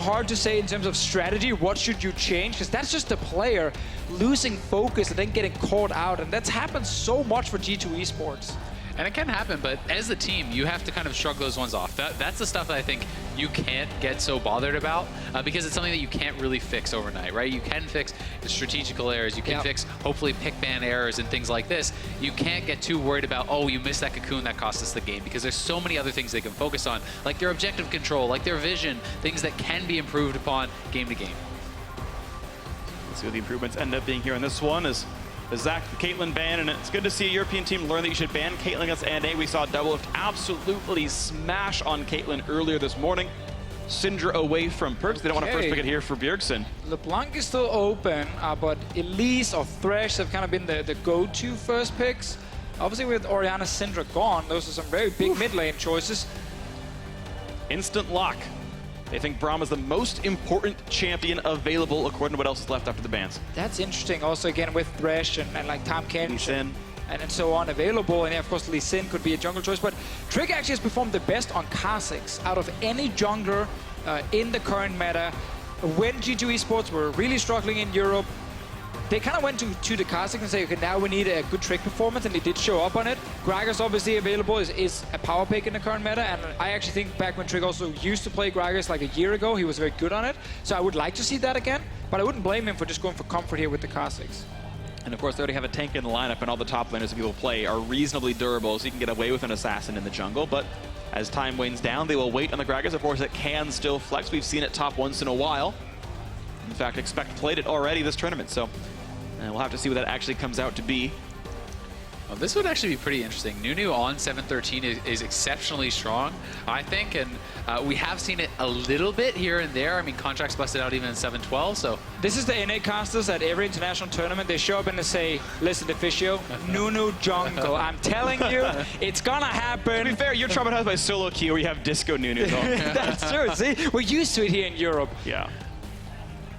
hard to say in terms of strategy, what should you change? Because that's just the player losing focus and then getting caught out. And that's happened so much for G2 Esports. And it can happen, but as a team, you have to kind of shrug those ones off. That's the stuff that I think you can't get so bothered about because it's something that you can't really fix overnight, right? You can fix the strategical errors. You can fix, hopefully, pick ban errors and things like this. You can't get too worried about, oh, you missed that cocoon that cost us the game, because there's so many other things they can focus on, like their objective control, like their vision, things that can be improved upon game to game. Let's see what the improvements end up being here in this one is the Zach Caitlyn ban, and it's good to see a European team learn that you should ban Caitlyn against NA. We saw Doublelift absolutely smash on Caitlyn earlier this morning. Syndra away from Perks. They don't want to first pick it here for Bjergsen. LeBlanc is still open, but Elise or Thresh have kind of been the go-to first picks. Obviously with Orianna Syndra gone, those are some very big mid lane choices. Instant lock. They think Braum is the most important champion available according to what else is left after the bans. That's interesting. Also, again, with Thresh and like Tahm Kench and so on available. And of course, Lee Sin could be a jungle choice. But Trick actually has performed the best on Kha'Zix out of any jungler in the current meta. When G2 Esports were really struggling in Europe, they kind of went to the Kha'Zix and say, okay, now we need a good Trick performance, and they did show up on it. Gragas obviously available is a power pick in the current meta, and I actually think back when Trick also used to play Gragas like a year ago, he was very good on it. So I would like to see that again, but I wouldn't blame him for just going for comfort here with the Kha'Zix. And of course, they already have a tank in the lineup, and all the top laners that people play are reasonably durable, so you can get away with an assassin in the jungle. But as time wanes down, they will wait on the Gragas. Of course, it can still flex. We've seen it top once in a while. In fact, Expect played it already this tournament, so we'll have to see what that actually comes out to be. Well, this would actually be pretty interesting. Nunu on 713 is exceptionally strong, I think, and we have seen it a little bit here and there. I mean, contracts busted out even in 712, so... This is the NA casters at every international tournament. They show up and they say, listen, Deficio, Nunu jungle. I'm telling you, it's gonna happen. To be fair, you're traumatized by solo queue where you have Disco Nunu. That's true. See, we're used to it here in Europe. Yeah.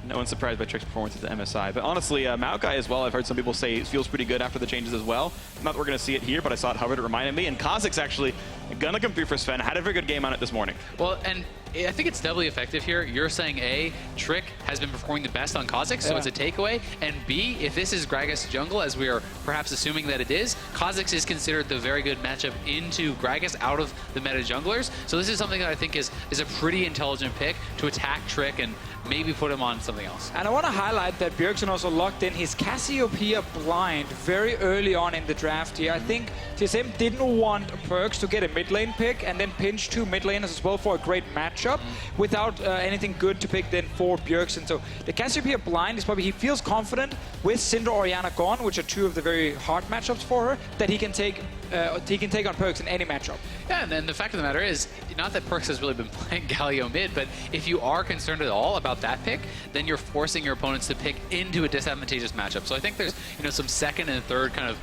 No one's surprised by Trick's performance at the MSI. But honestly, Maokai as well, I've heard some people say it feels pretty good after the changes as well. Not that we're going to see it here, but I saw it hovered, it reminded me. And Kha'Zix actually going to come through for Sven. Had a very good game on it this morning. Well, and I think it's doubly effective here. You're saying A, Trick has been performing the best on Kha'Zix, so it's a takeaway. And B, if this is Gragas jungle, as we are perhaps assuming that it is, Kha'Zix is considered the very good matchup into Gragas out of the meta junglers. So this is something that I think is a pretty intelligent pick to attack Trick and maybe put him on something else. And I want to highlight that Bjergsen also locked in his Cassiopeia blind very early on in the draft here. I think TSM didn't want Perks to get a mid lane pick and then pinch two mid laners as well for a great matchup without anything good to pick then for Bjergsen. So the Cassiopeia blind is probably, he feels confident with Syndra Orianna gone, which are two of the very hard matchups for her, that he can take on Perks in any matchup. Yeah, and then the fact of the matter is, not that Perks has really been playing Galio mid, but if you are concerned at all about that pick, then you're forcing your opponents to pick into a disadvantageous matchup. So I think there's some second and third kind of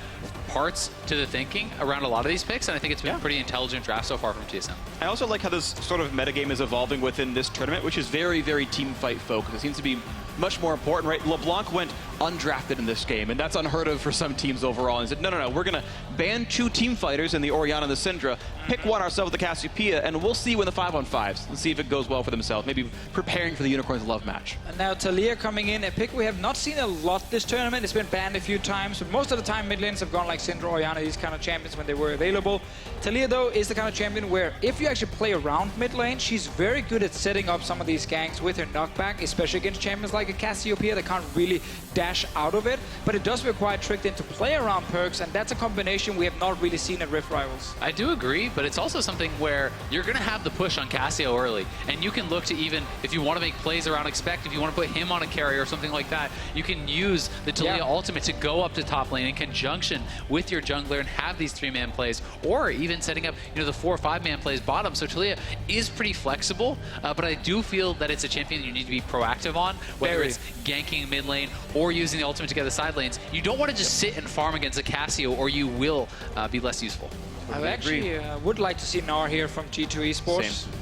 parts to the thinking around a lot of these picks, and I think it's been a pretty intelligent draft so far from TSM. I also like how this sort of metagame is evolving within this tournament, which is very, very team fight focused. It seems to be much more important, right? LeBlanc went undrafted in this game, and that's unheard of for some teams overall. And said, no, we're going to ban two team fighters in the Orianna and the Syndra, pick one ourselves with the Cassiopeia, and we'll see when the 5-on-5s and see if it goes well for themselves. Maybe preparing for the Unicorns Love match. And now Talia coming in, a pick we have not seen a lot this tournament. It's been banned a few times, but most of the time mid lanes have gone like Syndra, Orianna, these kind of champions when they were available. Talia, though, is the kind of champion where if you actually play around mid lane, she's very good at setting up some of these ganks with her knockback, especially against champions like a Cassiopeia that can't really dash out of it. But it does require Trick then to play around Perks, and that's a combination we have not really seen at Rift Rivals. I do agree, but it's also something where you're going to have the push on Cassio early, and you can look to even, if you want to make plays around Expect, if you want to put him on a carry or something like that, you can use the Talia ultimate to go up to top lane in conjunction with your jungler and have these 3-man plays, or even setting up the 4 or 5-man plays bottom. So Talia is pretty flexible, but I do feel that it's a champion that you need to be proactive on, whether it's ganking mid lane or using the ultimate to get the side lanes. You don't want to just sit and farm against a Cassio, or you will be less useful. I actually would like to see Gnar here from G2 Esports. Same.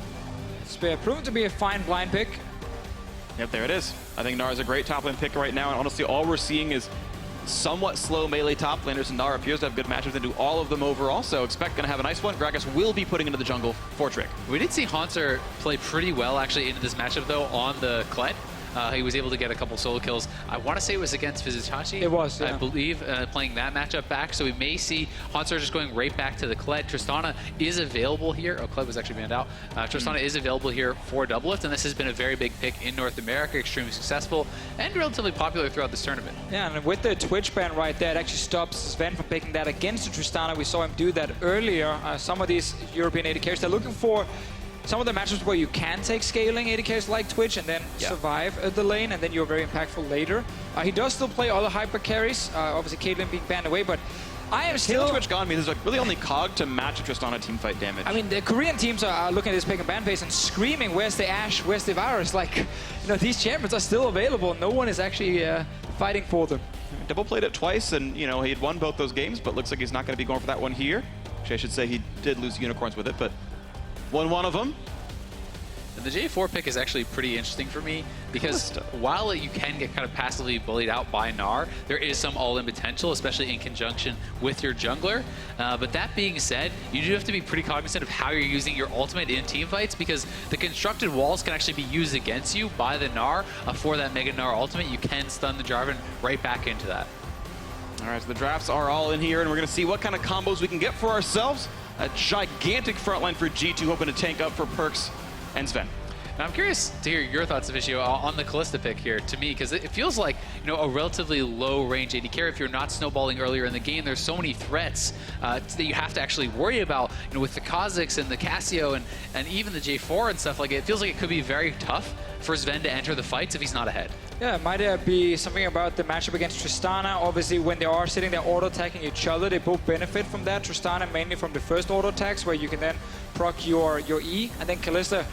It's proven to be a fine blind pick. Yep, there it is. I think Gnar is a great top lane pick right now, and honestly, all we're seeing is somewhat slow melee top laners, and Nara appears to have good matchups and do all of them overall, so expect going to have a nice one. Gragas will be putting into the jungle for Trick. We did see Haunter play pretty well actually into this matchup though on the Kled. He was able to get a couple solo kills. I want to say it was against Vizitachi. It was, yeah. I believe, playing that matchup back. So we may see Haunter just going right back to the Kled. Tristana is available here. Oh, Kled was actually banned out. Tristana is available here for Doublelift, and this has been a very big pick in North America, extremely successful, and relatively popular throughout this tournament. Yeah, and with the Twitch ban right there, it actually stops Sven from picking that against the Tristana. We saw him do that earlier. Some of these European AD carries, they're looking for some of the matches where you can take scaling AD carries like Twitch and then survive the lane, and then you're very impactful later. He does still play other hyper carries, obviously Caitlyn being banned away, but I am still... Twitch gone means there's like really only Cog to match Tristana teamfight damage. I mean, the Korean teams are looking at this pick and ban phase and screaming, where's the Ashe, where's the Varus? Like, you know, these champions are still available. No one is actually fighting for them. Double played it twice, and you know, he had won both those games, but looks like he's not going to be going for that one here. Actually, I should say he did lose Unicorns with it, but won one of them. And the J4 pick is actually pretty interesting for me because while you can get kind of passively bullied out by Gnar, there is some all-in potential, especially in conjunction with your jungler. But that being said, you do have to be pretty cognizant of how you're using your ultimate in team fights, because the constructed walls can actually be used against you by the Gnar. For that Mega Gnar ultimate, you can stun the Jarvan right back into that. All right, so the drafts are all in here, and we're going to see what kind of combos we can get for ourselves. A gigantic frontline for G2, hoping to tank up for Perks and Sven. Now, I'm curious to hear your thoughts, Vicio, on the Kalista pick here, to me, because it feels like, you know, a relatively low-range AD carry. If you're not snowballing earlier in the game, there's so many threats that you have to actually worry about, you know, with the Kha'Zix and the Cassio and even the J4 and stuff like it. It feels like it could be very tough for Sven to enter the fights if he's not ahead. Yeah, it might be something about the matchup against Tristana. Obviously, when they are sitting there auto-attacking each other, they both benefit from that. Tristana mainly from the first auto-attacks, where you can then proc your E, and then Kalista,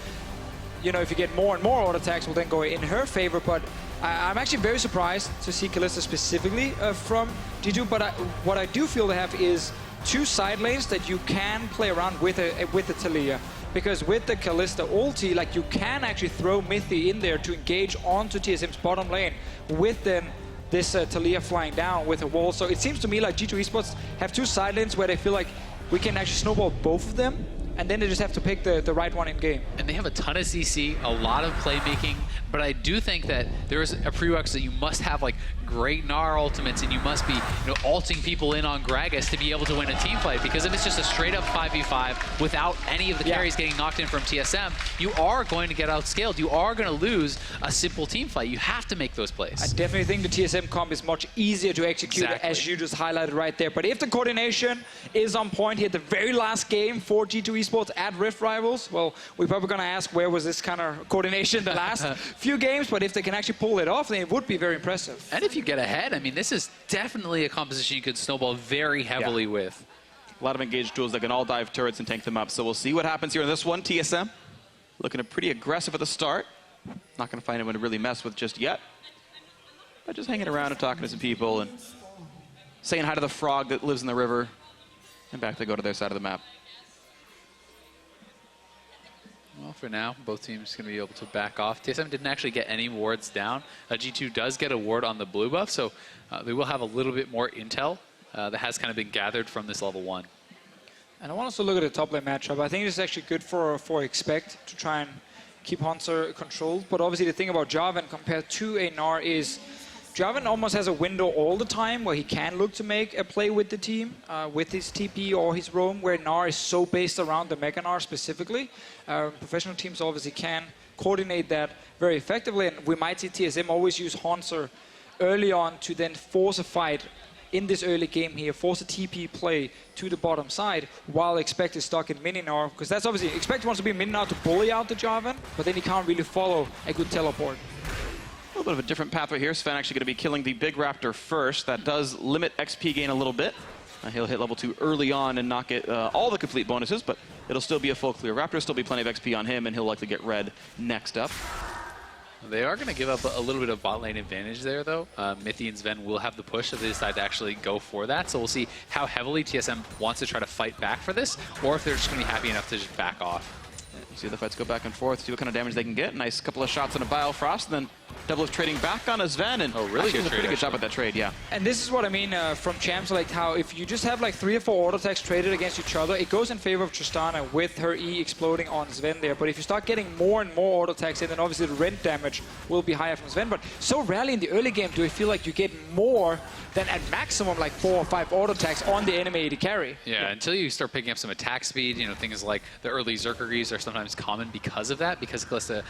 you know, if you get more and more auto attacks, will then go in her favor. But I'm actually very surprised to see Kalista specifically from G2. But what I do feel they have is two side lanes that you can play around with the Taliyah. Because with the Kalista ulti, like, you can actually throw Mithy in there to engage onto TSM's bottom lane with then this Taliyah flying down with a wall. So it seems to me like G2 Esports have two side lanes where they feel like we can actually snowball both of them, and then they just have to pick the right one in game. And they have a ton of CC, a lot of playmaking, but I do think that there is a prerequisite. You must have like great Gnar ultimates, and you must be, you know, ulting people in on Gragas to be able to win a team fight. Because if it's just a straight up 5v5 without any of the carries getting knocked in from TSM, you are going to get outscaled. You are going to lose a simple team fight. You have to make those plays. I definitely think the TSM comp is much easier to execute, as you just highlighted right there. But if the coordination is on point here, the very last game for G2 Esports at Rift Rivals, well, we're probably going to ask where was this kind of coordination the last few games, but if they can actually pull it off, then it would be very impressive. And if you get ahead, I mean, this is definitely a composition you could snowball very heavily with. A lot of engaged tools that can all dive turrets and tank them up. So we'll see what happens here in this one. TSM looking pretty aggressive at the start. Not going to find anyone to really mess with just yet, but just hanging around and talking to some people and saying hi to the frog that lives in the river, and back they go to their side of the map. Well, for now, both teams going to be able to back off. TSM didn't actually get any wards down. G2 does get a ward on the blue buff, so they will have a little bit more intel that has kind of been gathered from this level 1. And I want us to look at the top lane matchup. I think this is actually good for Expect to try and keep Hunter controlled. But obviously the thing about Jarvan compared to a Gnar is Jarvan almost has a window all the time where he can look to make a play with the team, with his TP or his roam, where Gnar is so based around the Mega Gnar specifically. Professional teams obviously can coordinate that very effectively, and we might see TSM always use Hunter early on to then force a fight in this early game here, force a TP play to the bottom side, while Expect is stuck in mini Gnar, because that's obviously, Expect wants to be mini Gnar to bully out the Jarvan, but then he can't really follow a good teleport. A little bit of a different path right here. Sven actually going to be killing the big raptor first. That does limit XP gain a little bit. He'll hit level 2 early on and not get all the complete bonuses, but it'll still be a full clear. Raptor will still be plenty of XP on him, and he'll likely get red next up. They are going to give up a little bit of bot lane advantage there, though. Mithy and Sven will have the push if they decide to actually go for that. So we'll see how heavily TSM wants to try to fight back for this, or if they're just going to be happy enough to just back off. You see the fights go back and forth, see what kind of damage they can get. Nice couple of shots on a Biofrost, and then Double trading back on Sven, and really doing a good pretty trade, good job at that trade, yeah. And this is what I mean from champs, like how if you just have like 3 or 4 auto attacks traded against each other, it goes in favor of Tristana with her E exploding on Sven there. But if you start getting more and more auto attacks in, then obviously the rend damage will be higher from Sven. But so rarely in the early game do I feel like you get more than at maximum like 4 or 5 auto attacks on the enemy AD carry. Yeah, until you start picking up some attack speed, you know, things like the early Zerkagries are sometimes common because of that, because Kalista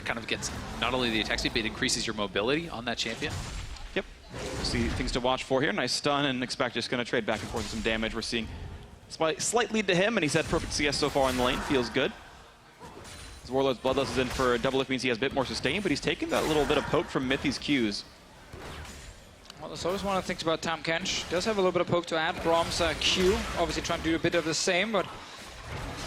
kind of gets not only the attack speed, but it increases your mobility on that champion. Yep. See things to watch for here. Nice stun, and Expect just going to trade back and forth with some damage. We're seeing slight lead to him, and he's had perfect CS so far in the lane. Feels good. His Warlord's Bloodlust is in for a double lift, means he has a bit more sustain, but he's taking that little bit of poke from Mithy's Qs. Well, that's always one of the things about Tahm Kench. Does have a little bit of poke to add. Brom's Q, obviously trying to do a bit of the same, but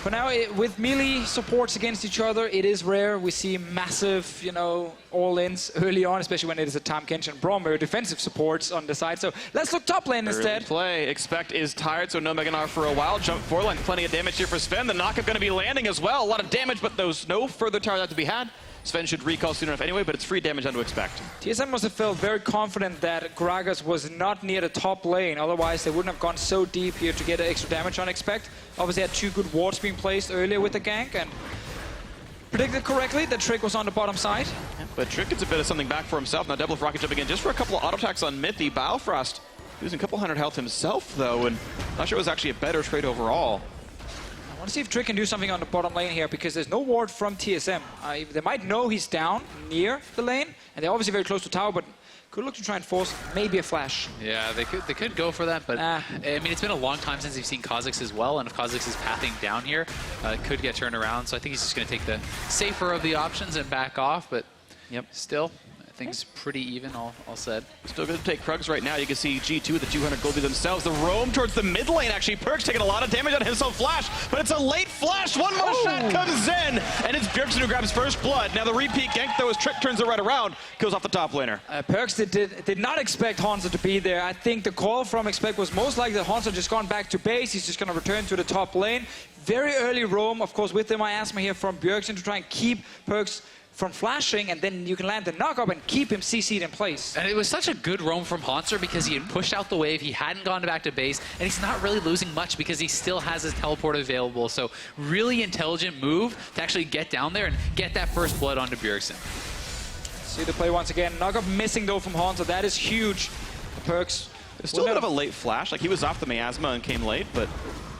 for now, with melee supports against each other, it is rare. We see massive, you know, all-ins early on, especially when it is a Tahm Kench and Brom, very defensive supports on the side. So let's look top lane instead. Early play. Expect is tired, so no Meganar for a while. Jump forward line, plenty of damage here for Sven. The knockup going to be landing as well. A lot of damage, but there's no further tower that to be had. Sven should recall soon enough anyway, but it's free damage on to Expect. TSM must have felt very confident that Gragas was not near the top lane, otherwise they wouldn't have gone so deep here to get extra damage on Expect. Obviously had 2 good wards being placed earlier with the gank, and predicted correctly that Trick was on the bottom side. Yeah, but Trick gets a bit of something back for himself. Now Double Rocket jumping in just for a couple of auto attacks on Mithy. Baalfrost losing a couple hundred health himself though, and not sure it was actually a better trade overall. I want to see if Trick can do something on the bottom lane here, because there's no ward from TSM. They might know he's down near the lane, and they're obviously very close to tower, but could look to try and force maybe a flash. Yeah, they could go for that, but I mean, it's been a long time since we've seen Kha'Zix as well, and if Kha'Zix is pathing down here, it could get turned around. So I think he's just going to take the safer of the options and back off, but still, I think it's pretty even, all said. Still going to take Krugs right now. You can see G2 with the 200 gold themselves. The roam towards the mid lane, actually. Perkz taking a lot of damage on himself. Flash, but it's a late flash. One more shot comes in, and it's Bjergsen who grabs first blood. Now the repeat gank, though, as Trick turns it right around, goes off the top laner. Perkz did not expect Hanzo to be there. I think the call from Expect was most likely that Hanzo just gone back to base. He's just going to return to the top lane. Very early roam, of course, with the miasma here from Bjergsen to try and keep Perkz from flashing, and then you can land the knockup and keep him CC'd in place. And it was such a good roam from Hanser because he had pushed out the wave, he hadn't gone back to base, and he's not really losing much because he still has his teleport available. So really intelligent move to actually get down there and get that first blood onto Bjergsen. See the play once again. Knockup missing though from Hanser. That is huge. Perkz. It's still a bit of a late flash. Like, he was off the miasma and came late, but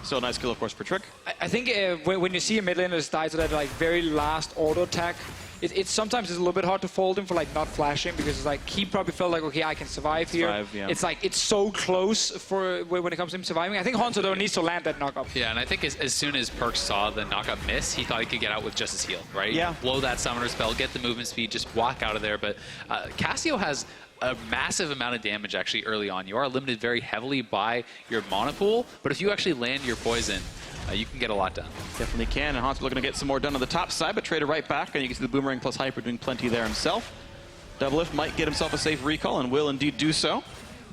still a nice kill, of course, for Trick. I think when you see a mid laner just die to that like very last auto attack, it sometimes is a little bit hard to fold him for like not flashing, because it's like he probably felt like, okay, I can survive here. Yeah. It's like it's so close for when it comes to him surviving. I think Hanzo though needs to land that knockup. Yeah, and I think as soon as Perkz saw the knockup miss, he thought he could get out with just his heal, right? Yeah. Blow that summoner spell, get the movement speed, just walk out of there. But Cassio has a massive amount of damage actually early on. You are limited very heavily by your mana pool, but if you actually land your poison, you can get a lot done. Definitely can, and Hans looking to get some more done on the top side, but traded right back, and you can see the Boomerang plus Hyper doing plenty there himself. Doublelift might get himself a safe recall, and will indeed do so.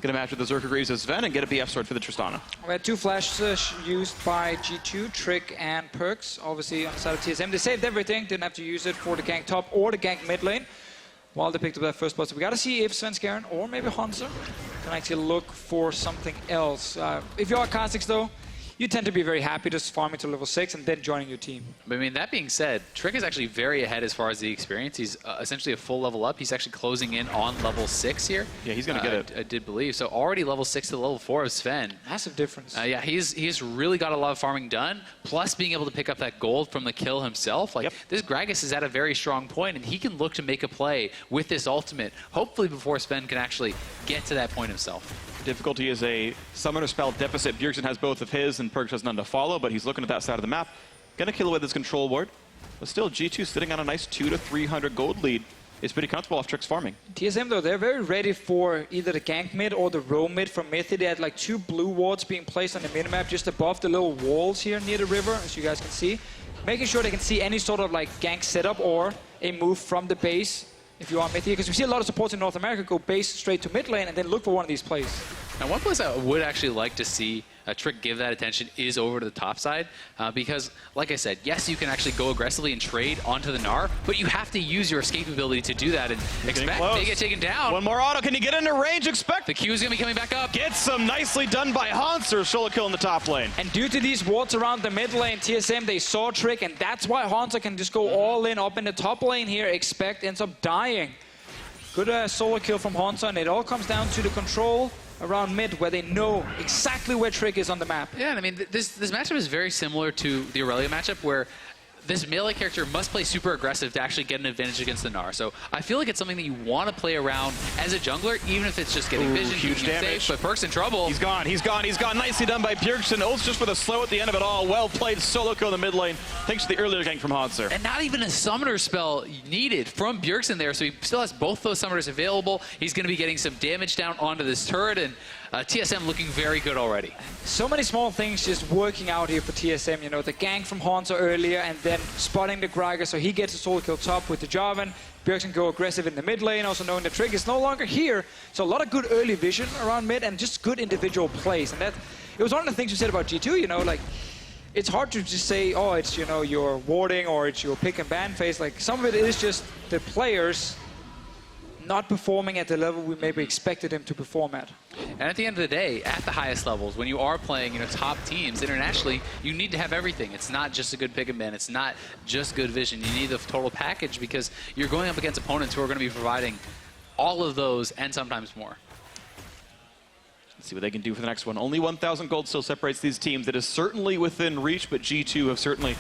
Gonna match with the Zerkagries as Sven and get a BF sword for the Tristana. We had 2 flashes used by G2, Trick and Perkz, obviously on the side of TSM. They saved everything, didn't have to use it for the gank top or the gank mid lane, while they picked up that first blood. So we gotta see if Svenskeren or maybe Hanser can actually look for something else. If you are Kha'Zix though, you tend to be very happy just farming to level 6 and then joining your team. But I mean, that being said, Trick is actually very ahead as far as the experience. He's essentially a full level up. He's actually closing in on level 6 here. Yeah, he's going to get it. I did believe. So already level 6 to level 4 of Sven. Massive difference. Yeah, he's really got a lot of farming done, plus being able to pick up that gold from the kill himself. Like, this Gragas is at a very strong point, and he can look to make a play with this ultimate, hopefully before Sven can actually get to that point himself. Difficulty is a summoner spell deficit. Bjergsen has both of his, and Perkz has none to follow, but he's looking at that side of the map. Gonna kill away this control ward. But still, G2 sitting on a nice 200 to 300 gold lead. It's pretty comfortable off Trick's farming. TSM though, they're very ready for either the gank mid or the roam mid from Mithy. They had like 2 blue wards being placed on the minimap just above the little walls here near the river, as you guys can see. Making sure they can see any sort of like gank setup or a move from the base if you are Mithy, because we see a lot of supports in North America go base straight to mid lane and then look for one of these plays. Now, one place I would actually like to see Trick give that attention is over to the top side, because, like I said, yes, you can actually go aggressively and trade onto the Gnar, but you have to use your escape ability to do that and expect they get taken down. One more auto. Can you get into range? Expect. The Q is going to be coming back up. Gets some nicely done by Hanser. Solo kill in the top lane. And due to these wards around the mid lane, TSM, they saw Trick, and that's why Hanser can just go all in up in the top lane here. Expect ends up dying. Good solo kill from Hanser, and it all comes down to the control around mid, where they know exactly where Trick is on the map. Yeah, and I mean, this matchup is very similar to the Aurelia matchup, where this melee character must play super aggressive to actually get an advantage against the Gnar. So I feel like it's something that you want to play around as a jungler, even if it's just getting vision, huge damage. Safe, but Perk's in trouble. He's gone, he's gone, he's gone. Nicely done by Bjergsen. Ults just for the slow at the end of it all. Well played solo kill in the mid lane, thanks to the earlier gank from Hanser. And not even a summoner spell needed from Bjergsen there, so he still has both those summoners available. He's going to be getting some damage down onto this turret, and TSM looking very good already. So many small things just working out here for TSM. You know, the gank from Hanser earlier, and then spotting the Gragas, so he gets a solo kill top with the Jarvan. Bjergsen go aggressive in the mid lane, also knowing the Trick is no longer here. So a lot of good early vision around mid, and just good individual plays. And that, it was one of the things you said about G2, you know, like, it's hard to just say, oh, it's, you know, your warding or it's your pick and ban phase. Like, some of it is just the players not performing at the level we maybe expected him to perform at. And at the end of the day, at the highest levels, when you are playing, you know, top teams internationally, you need to have everything. It's not just a good pick and ban. It's not just good vision. You need the total package, because you're going up against opponents who are going to be providing all of those and sometimes more. Let's see what they can do for the next one. Only 1,000 gold still separates these teams. It is certainly within reach, but G2 have certainly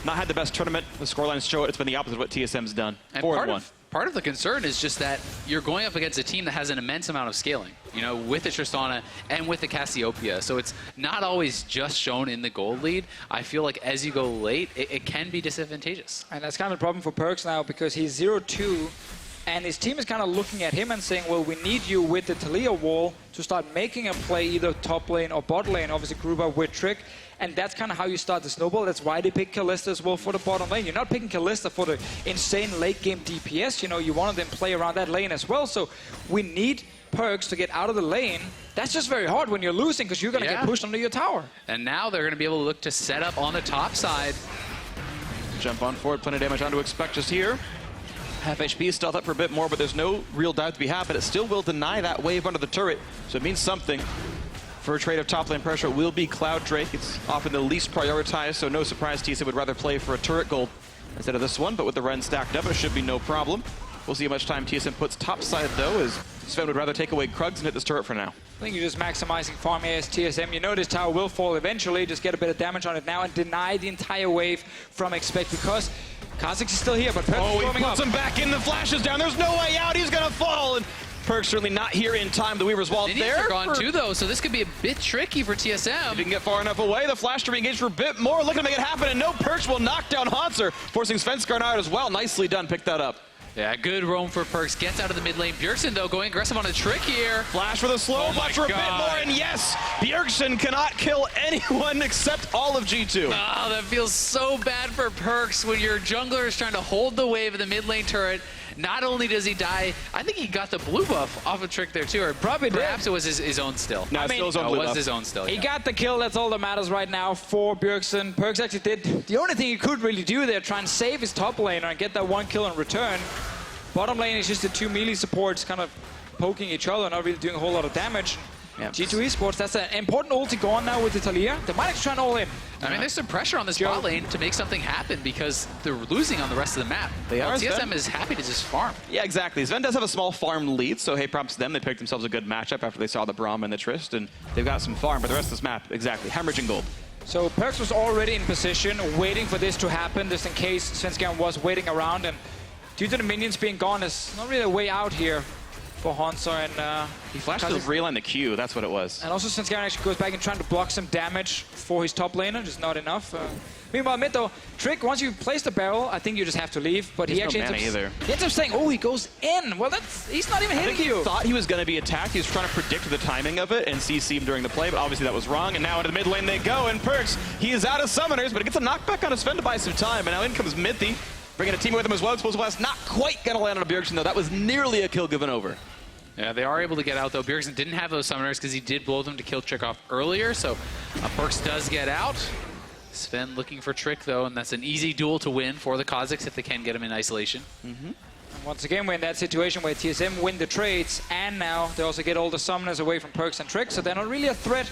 not had the best tournament. The scorelines show it. It's been the opposite of what TSM's done. And 4-1. Part of the concern is just that you're going up against a team that has an immense amount of scaling, you know, with the Tristana and with the Cassiopeia. So it's not always just shown in the gold lead. I feel like as you go late, it can be disadvantageous. And that's kind of a problem for Perks now, because he's 0-2, and his team is kind of looking at him and saying, well, we need you with the Talia wall to start making a play either top lane or bot lane, obviously group up with Trick. And that's kind of how you start the snowball. That's why they pick Kalista as well for the bottom lane. You're not picking Kalista for the insane late game DPS. You know, you want them to play around that lane as well. So we need Perks to get out of the lane. That's just very hard when you're losing, because you're going to get pushed under your tower. And now they're going to be able to look to set up on the top side. Jump on forward, plenty of damage on to expect just here. Half HP, stealth up for a bit more, but there's no real dive to be had, but it still will deny that wave under the turret, so it means something. For a trade of top lane pressure, it will be Cloud Drake. It's often the least prioritized, so no surprise TSM would rather play for a turret gold instead of this one, but with the Ren stacked up, it should be no problem. We'll see how much time TSM puts top side, though, as Sven would rather take away Krugs and hit this turret for now. I think you're just maximizing farm here as TSM. You know this tower will fall eventually. Just get a bit of damage on it now and deny the entire wave from Expect, because Kha'Zix is still here, but Perks is warming up. He puts him back in, the flash is down. There's no way out. He's going to fall. And Perk's certainly not here in time. The Weaver's Wall there. They're gone too, though, so this could be a bit tricky for TSM. If he can get far enough away, the flash to re-engage for a bit more. Looking to make it happen, and no, Perks will knock down Hanser, forcing Svenskar out as well. Nicely done. Pick that up. Yeah, good roam for Perks. Gets out of the mid lane. Bjergsen, though, going aggressive on a Trick here. Flash for the slow, watch for a bit more, and yes, Bjergsen cannot kill anyone except all of G2. Oh, that feels so bad for Perks when your jungler is trying to hold the wave of the mid lane turret. Not only does he die, I think he got the blue buff off a Trick there too, or perhaps it was his own still. No, it was his own still. He got the kill, that's all that matters right now for Bjergsen. Perks actually did the only thing he could really do there, try and save his top laner and get that one kill in return. Bottom lane is just the two melee supports kind of poking each other, not really doing a whole lot of damage. Yep. G2 Esports, that's an important ulti gone now with the Talia. They might actually try and all in. I mean, there's some pressure on this bot lane to make something happen, because they're losing on the rest of the map. They are. TSM is happy to just farm. Yeah, exactly. Sven does have a small farm lead, so hey, props to them. They picked themselves a good matchup after they saw the Braum and the Trist, and they've got some farm, but the rest of this map, exactly, hemorrhaging gold. So Perks was already in position, waiting for this to happen, just in case Svenskar was waiting around, and due to the minions being gone, there's not really a way out here for Hanser, and he flashed to realign the Q, that's what it was. And also Svenskar actually goes back and trying to block some damage for his top laner, just not enough. Meanwhile, mid though, Trick, once you place the barrel, I think you just have to leave, but he actually ends up saying, oh, he goes in. Well, he's not even hitting you. He thought he was going to be attacked. He was trying to predict the timing of it and CC him during the play, but obviously that was wrong. And now into the mid lane they go, and Perks, he is out of summoners, but it gets a knockback on his Sven to buy some time, and now in comes Mithy, bringing a team with him as well. Explosive Blast not quite going to land on a Bjergsen, though. That was nearly a kill given over. Yeah, they are able to get out, though. Bjergsen didn't have those summoners because he did blow them to kill Trick off earlier, so Perks does get out. Sven looking for Trick, though, and that's an easy duel to win for the Kazakhs if they can get him in isolation. And once again, we're in that situation where TSM win the trades, and now they also get all the summoners away from Perks and Trick, so they're not really a threat,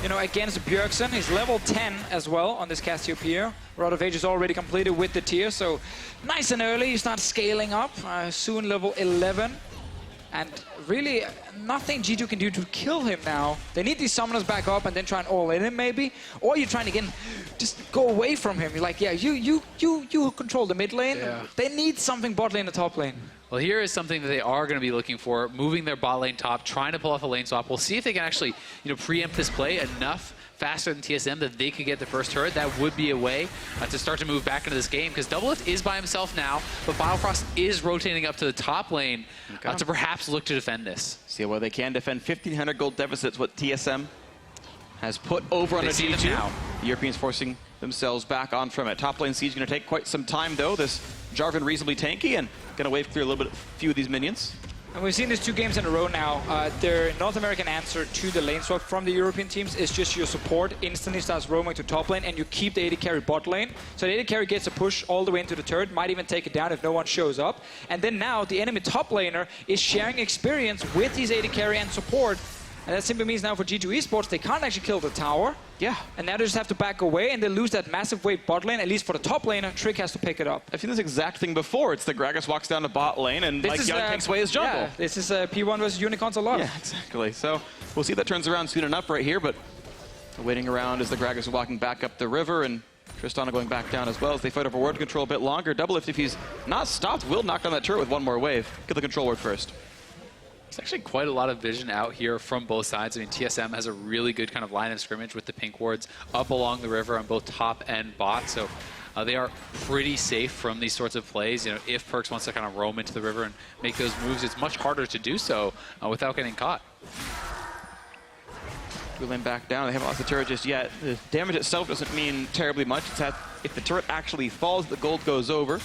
you know, against Bjergsen. He's level 10 as well on this Cassiopeia. Rod of Age is already completed with the tier, so nice and early. You start scaling up, soon level 11. And really, nothing G2 can do to kill him now. They need these summoners back up and then try and all in him maybe. Or you're trying to, again, just go away from him. You're like, yeah, you control the mid lane. Yeah. They need something bot lane, the top lane. Well, here is something that they are going to be looking for, moving their bot lane top, trying to pull off a lane swap. We'll see if they can actually, you know, preempt this play enough faster than TSM that they could get the first turret. That would be a way to start to move back into this game, because Doublelift is by himself now, but Biofrost is rotating up to the top lane to perhaps look to defend this. See where they can defend. 1,500 gold deficits, what TSM has put over on a G2 now. The Europeans forcing themselves back on from it. Top lane siege going to take quite some time, though. This Jarvan reasonably tanky and going to wave clear a little bit, few of these minions. And we've seen this 2 games in a row now. Their North American answer to the lane swap from the European teams is just your support instantly starts roaming to top lane, and you keep the AD carry bot lane. So the AD carry gets a push all the way into the turret, might even take it down if no one shows up. And then now the enemy top laner is sharing experience with his AD carry and support. And that simply means now for G2 Esports, they can't actually kill the tower. Yeah. And now they just have to back away, and they lose that massive wave bot lane. At least for the top laner, Trick has to pick it up. I've seen this exact thing before. It's the Gragas walks down to bot lane, and like Young takes away his jungle. Yeah, this is P1 versus Unicorns a lot. Yeah, exactly. So we'll see if that turns around soon enough right here, but waiting around as the Gragas are walking back up the river, and Tristana going back down as well as they fight over ward control a bit longer. Doublelift, if he's not stopped, will knock down that turret with one more wave. Get the control ward first. It's actually quite a lot of vision out here from both sides. I mean, TSM has a really good kind of line of scrimmage with the pink wards up along the river on both top and bot. So they are pretty safe from these sorts of plays. You know, if Perks wants to kind of roam into the river and make those moves, it's much harder to do so without getting caught. Lane back down. They haven't lost the turret just yet. The damage itself doesn't mean terribly much. It's that if the turret actually falls, the gold goes over.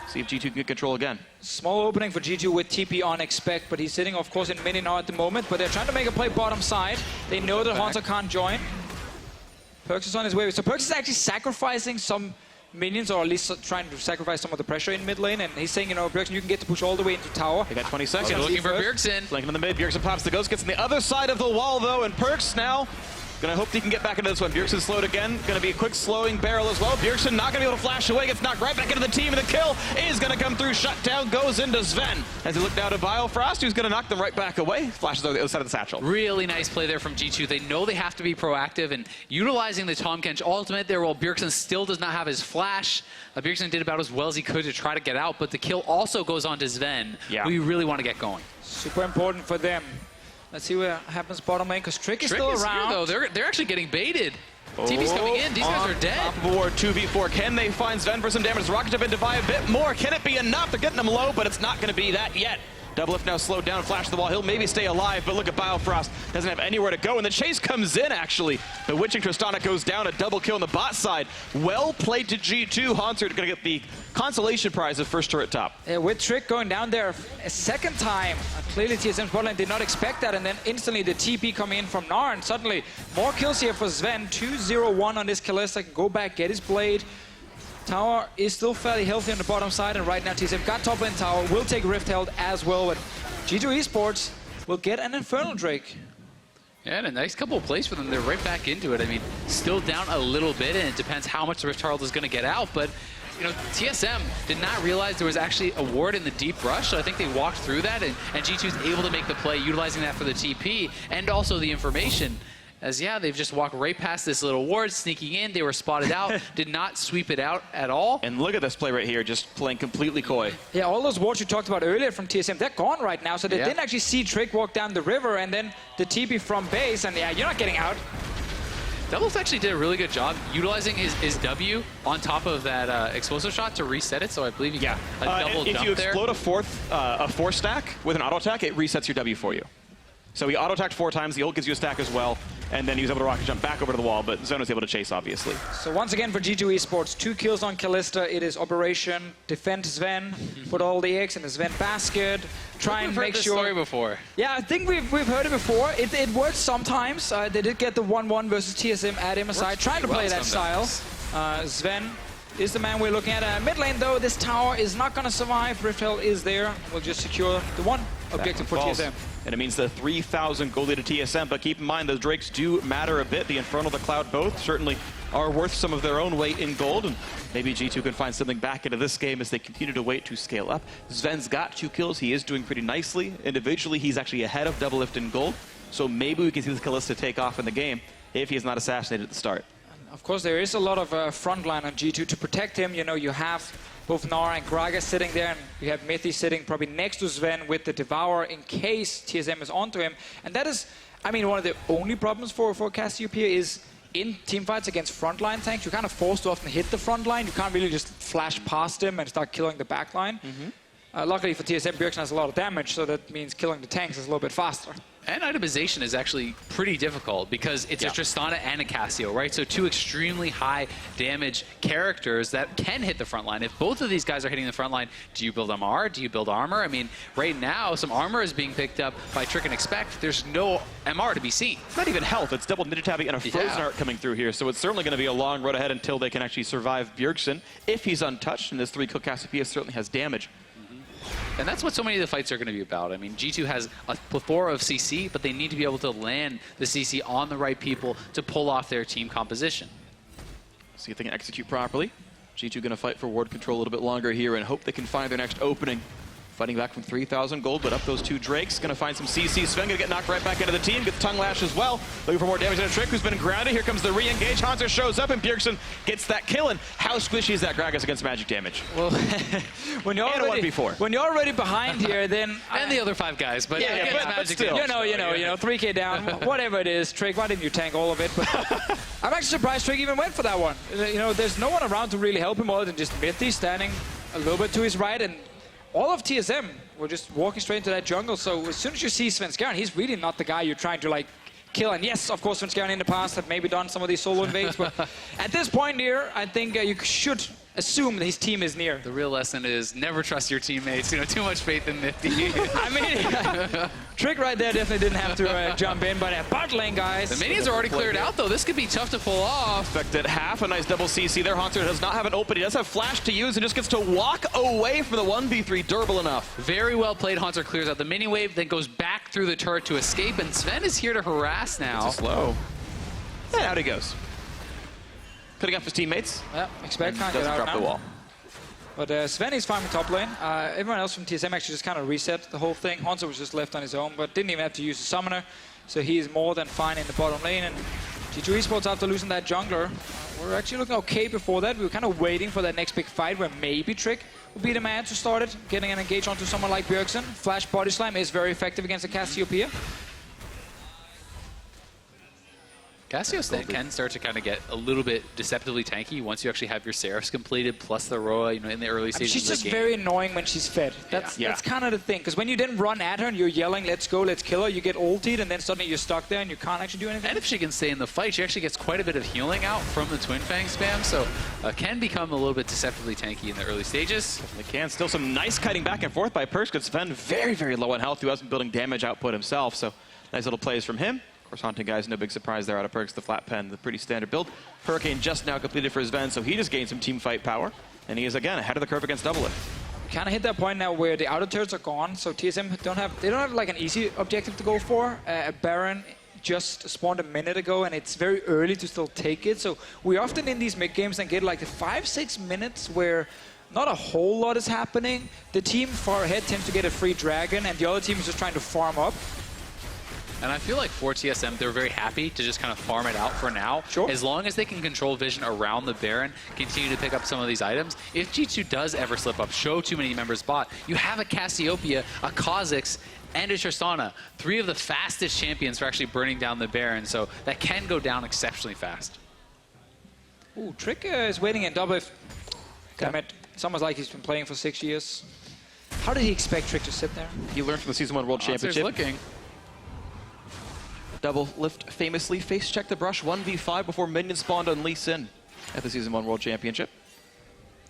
See if G2 can get control again. Small opening for G2 with TP on expect, but he's sitting, of course, in mini now at the moment. But they're trying to make a play bottom side. They know that Haunter can't join. Perks is on his way. So Perks is actually sacrificing some minions, or at least trying to sacrifice some of the pressure in mid lane. And he's saying, you know, Bjergsen, you can get to push all the way into tower. They got 20 seconds. They're looking for Bjergsen. Flanking in the mid. Bjergsen pops the ghost, gets on the other side of the wall, though, and Perks now gonna hope he can get back into this one. Bjergsen slowed again. Gonna be a quick slowing barrel as well. Bjergsen not gonna be able to flash away. Gets knocked right back into the team, and the kill is gonna come through. Shutdown goes into Sven. As he looked out at Biofrost, who's gonna knock them right back away. Flashes over the other side of the satchel. Really nice play there from G2. They know they have to be proactive and utilizing the Tahm Kench ultimate there while Bjergsen still does not have his flash. Bjergsen did about as well as he could to try to get out, but the kill also goes on to Sven. Yeah. We really want to get going. Super important for them. Let's see what happens bottom lane, because Trick is still around. Here, though. They're actually getting baited. TP's coming in. These guys are dead. Top of a ward, 2v4. Can they find Sven for some damage? Rocket Jump into by a bit more. Can it be enough? They're getting him low, but it's not going to be that yet. Doublelift now slowed down, flash the wall. He'll maybe stay alive, but look at Biofrost. Doesn't have anywhere to go, and the chase comes in, actually. Bewitching Tristana goes down, a double kill on the bot side. Well played to G2. Haunter going to get the consolation prize of first turret top. Yeah, with Trick going down there a second time. Clearly TSM's bot lane did not expect that, and then instantly the TP coming in from Gnar, and suddenly more kills here for Sven. 2-0-1 on this Kalista. Can go back, get his blade. Tower is still fairly healthy on the bottom side, and right now TSM got top lane tower, will take Rift Held as well, but G2 Esports will get an Infernal Drake. Yeah, and a nice couple of plays for them. They're right back into it. I mean, still down a little bit, and it depends how much the Rift Herald is going to get out, but you know, TSM did not realize there was actually a ward in the deep rush, so I think they walked through that, and G2 is able to make the play, utilizing that for the TP, and also the information. As, yeah, they've just walked right past this little ward, sneaking in. They were spotted out, did not sweep it out at all. And look at this play right here, just playing completely coy. Yeah, all those wards you talked about earlier from TSM, they're gone right now. So they didn't actually see Trick walk down the river, and then the TP from base, and yeah, you're not getting out. Doublelift actually did a really good job utilizing his W on top of that explosive shot to reset it, so I believe you got a double if jump you there. explode a four stack with an auto attack, it resets your W for you. So he auto-attacked 4 times, the ult gives you a stack as well, and then he was able to rocket jump back over to the wall, but Zone was able to chase, obviously. So once again for G2 Esports, 2 kills on Kalista. It is Operation Defend Sven, put all the eggs in the Sven basket, try and make sure... story before. Yeah, I think we've heard it before. It works sometimes. They did get the 1-1 versus TSM at MSI, trying to play that style. Sven is the man we're looking at. Mid lane, though, this tower is not going to survive. Rift Hell is there. We'll just secure the one objective for TSM. And it means the 3,000 gold lead to TSM, but keep in mind those Drakes do matter a bit. The Infernal, the Cloud both certainly are worth some of their own weight in gold, and maybe G2 can find something back into this game as they continue to wait to scale up. Sven's got 2 kills. He is doing pretty nicely. Individually, he's actually ahead of Doublelift in gold, so maybe we can see this Kalista take off in the game if he is not assassinated at the start. Of course, there is a lot of frontline on G2 to protect him. You know, you have both Nara and Gragas sitting there, and you have Mithy sitting probably next to Sven with the Devourer in case TSM is onto him. And that is, I mean, one of the only problems for Cassiopeia is in teamfights against frontline tanks, you're kind of forced to often hit the front line. You can't really just flash past him and start killing the back line. Luckily for TSM, Bjergsen has a lot of damage, so that means killing the tanks is a little bit faster. And itemization is actually pretty difficult because it's a Tristana and a Cassio, right? So 2 extremely high damage characters that can hit the front line. If both of these guys are hitting the front line, do you build MR? Do you build armor? I mean, right now, some armor is being picked up by Trick and Expect. There's no MR to be seen. It's not even health. It's double Niditabi and a Frozen Art coming through here. So it's certainly going to be a long road ahead until they can actually survive Bjergsen. If he's untouched, and this 3-kill Cassiopeia certainly has damage. And that's what so many of the fights are going to be about. I mean, G2 has a plethora of CC, but they need to be able to land the CC on the right people to pull off their team composition. See if they can execute properly. G2 going to fight for ward control a little bit longer here and hope they can find their next opening. Fighting back from 3,000 gold, but up those 2 Drakes. Going to find some CC. Sven going to get knocked right back into the team. Gets Tongue Lash as well. Looking for more damage than a Trick, who's been grounded. Here comes the re-engage. Hanser shows up, and Bjergsen gets that kill. And how squishy is that Gragas against magic damage? Well, when you're already behind here, then... and the other 5 guys, but but still. You know, 3K down, whatever it is. Trick, why didn't you tank all of it? But I'm actually surprised Trick even went for that one. You know, there's no one around to really help him other than just Mithy standing a little bit to his right, and all of TSM were just walking straight into that jungle. So as soon as you see Svenskeren, he's really not the guy you're trying to like kill. And yes, of course, Svenskeren in the past have maybe done some of these solo invades, but at this point here, I think you should assume that his team is near. The real lesson is never trust your teammates. You know, too much faith in Nifty. I mean, Trick right there definitely didn't have to jump in, but at bot lane, guys. The minions are already cleared out, though. This could be tough to pull off. Expected half a nice double CC there. Haunter does not have an open. He does have flash to use and just gets to walk away from the 1v3. Durable enough. Very well played. Haunter clears out the mini wave, then goes back through the turret to escape, and Sven is here to harass now. It's slow. And out he goes. Cutting off his teammates. Yeah, Expect can't get out drop now. the wall. But Sven is farming top lane. Everyone else from TSM actually just kind of reset the whole thing. Hanser was just left on his own, but didn't even have to use a summoner. So he is more than fine in the bottom lane. And G2 Esports, after losing that jungler, we're actually looking okay before that. We were kind of waiting for that next big fight where maybe Trick would be the man to start it. Getting an engage onto someone like Bjergsen. Flash Body Slam is very effective against the Cassiopeia. Cassio can start to kind of get a little bit deceptively tanky once you actually have your Seraphs completed, plus the Roa, you know, in the early stages she's of the just game. very annoying when she's fed. That's kind of the thing, because when you then run at her and you're yelling, let's go, let's kill her, you get ultied, and then suddenly you're stuck there and you can't actually do anything. And if she can stay in the fight, she actually gets quite a bit of healing out from the Twin Fang spam, so can become a little bit deceptively tanky in the early stages. They can. Still some nice kiting back and forth by Perks, because Sven very, very low on health, who hasn't building damage output himself, so nice little plays from him. Of course, Haunting guys, no big surprise there out of Perks, the flat pen, the pretty standard build. Hurricane just now completed for Sven, so he just gained some team fight power, and he is again ahead of the curve against Doublelift. Kind of hit that point now where the outer turrets are gone, so TSM don't have like an easy objective to go for. Baron just spawned a minute ago, and it's very early to still take it. So we often in these mid games then get like the 5-6 minutes where not a whole lot is happening. The team far ahead tends to get a free dragon, and the other team is just trying to farm up. And I feel like for TSM, they're very happy to just kind of farm it out for now. Sure. As long as they can control vision around the Baron, continue to pick up some of these items. If G2 does ever slip up, show too many members bot, you have a Cassiopeia, a Kha'Zix, and a Tristana. 3 of the fastest champions for actually burning down the Baron, so that can go down exceptionally fast. Ooh, Trick is waiting in double. Damn it. It's almost like he's been playing for 6 years. How did he expect Trick to sit there? He learned from the Season 1 World Championship. Looking. Double Lift famously face-checked the brush 1v5 before minion spawned on Lee Sin at the Season 1 World Championship.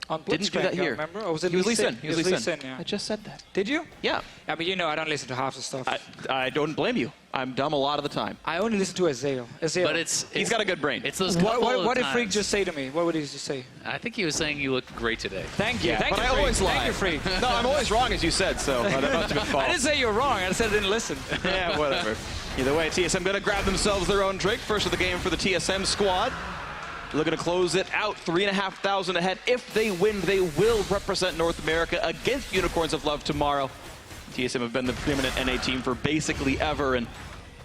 On Didn't do that here. Remember? Or was it He was Lee Lee Sin? Sin. He was Lee Sin. Yeah. I just said that. Did you? Yeah. I mean, you know, I don't listen to half the stuff. I don't blame you. I'm dumb a lot of the time. I only listen to Azale. But he's got a good brain. It's those What did times. Freak just say to me? What would he just say? I think he was saying you look great today. Thank you. Yeah, Thank but you, I Freak. always lie. Thank you, Freak. No, I'm always wrong, as you said, so that must have been false. I didn't say you were wrong. I said I didn't listen. Yeah, whatever. Either way, TSM going to grab themselves their own drink. First of the game for the TSM squad. Looking to close it out, 3,500 ahead. If they win, they will represent North America against Unicorns of Love tomorrow. TSM have been the preeminent NA team for basically ever, and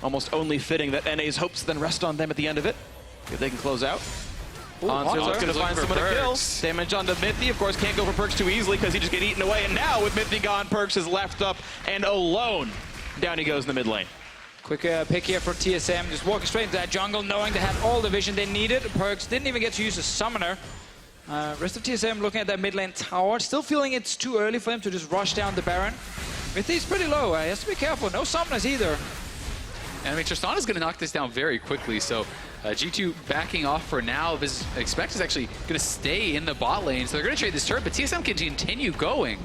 almost only fitting that NA's hopes then rest on them at the end of it. If they can close out. Onslaught going to find someone to kill. Damage onto Mithy. Of course, can't go for Perks too easily because he just get eaten away. And now with Mithy gone, Perks is left up and alone. Down he goes in the mid lane. Quick pick here for TSM, just walking straight into that jungle, knowing they had all the vision they needed. Perks didn't even get to use a summoner. Rest of TSM looking at that mid lane tower, still feeling it's too early for him to just rush down the Baron. Mithy's pretty low, he has to be careful. No summoners either. And I mean, Tristana's going to knock this down very quickly, so G2 backing off for now. Expect is actually going to stay in the bot lane, so they're going to trade this turret, but TSM can continue going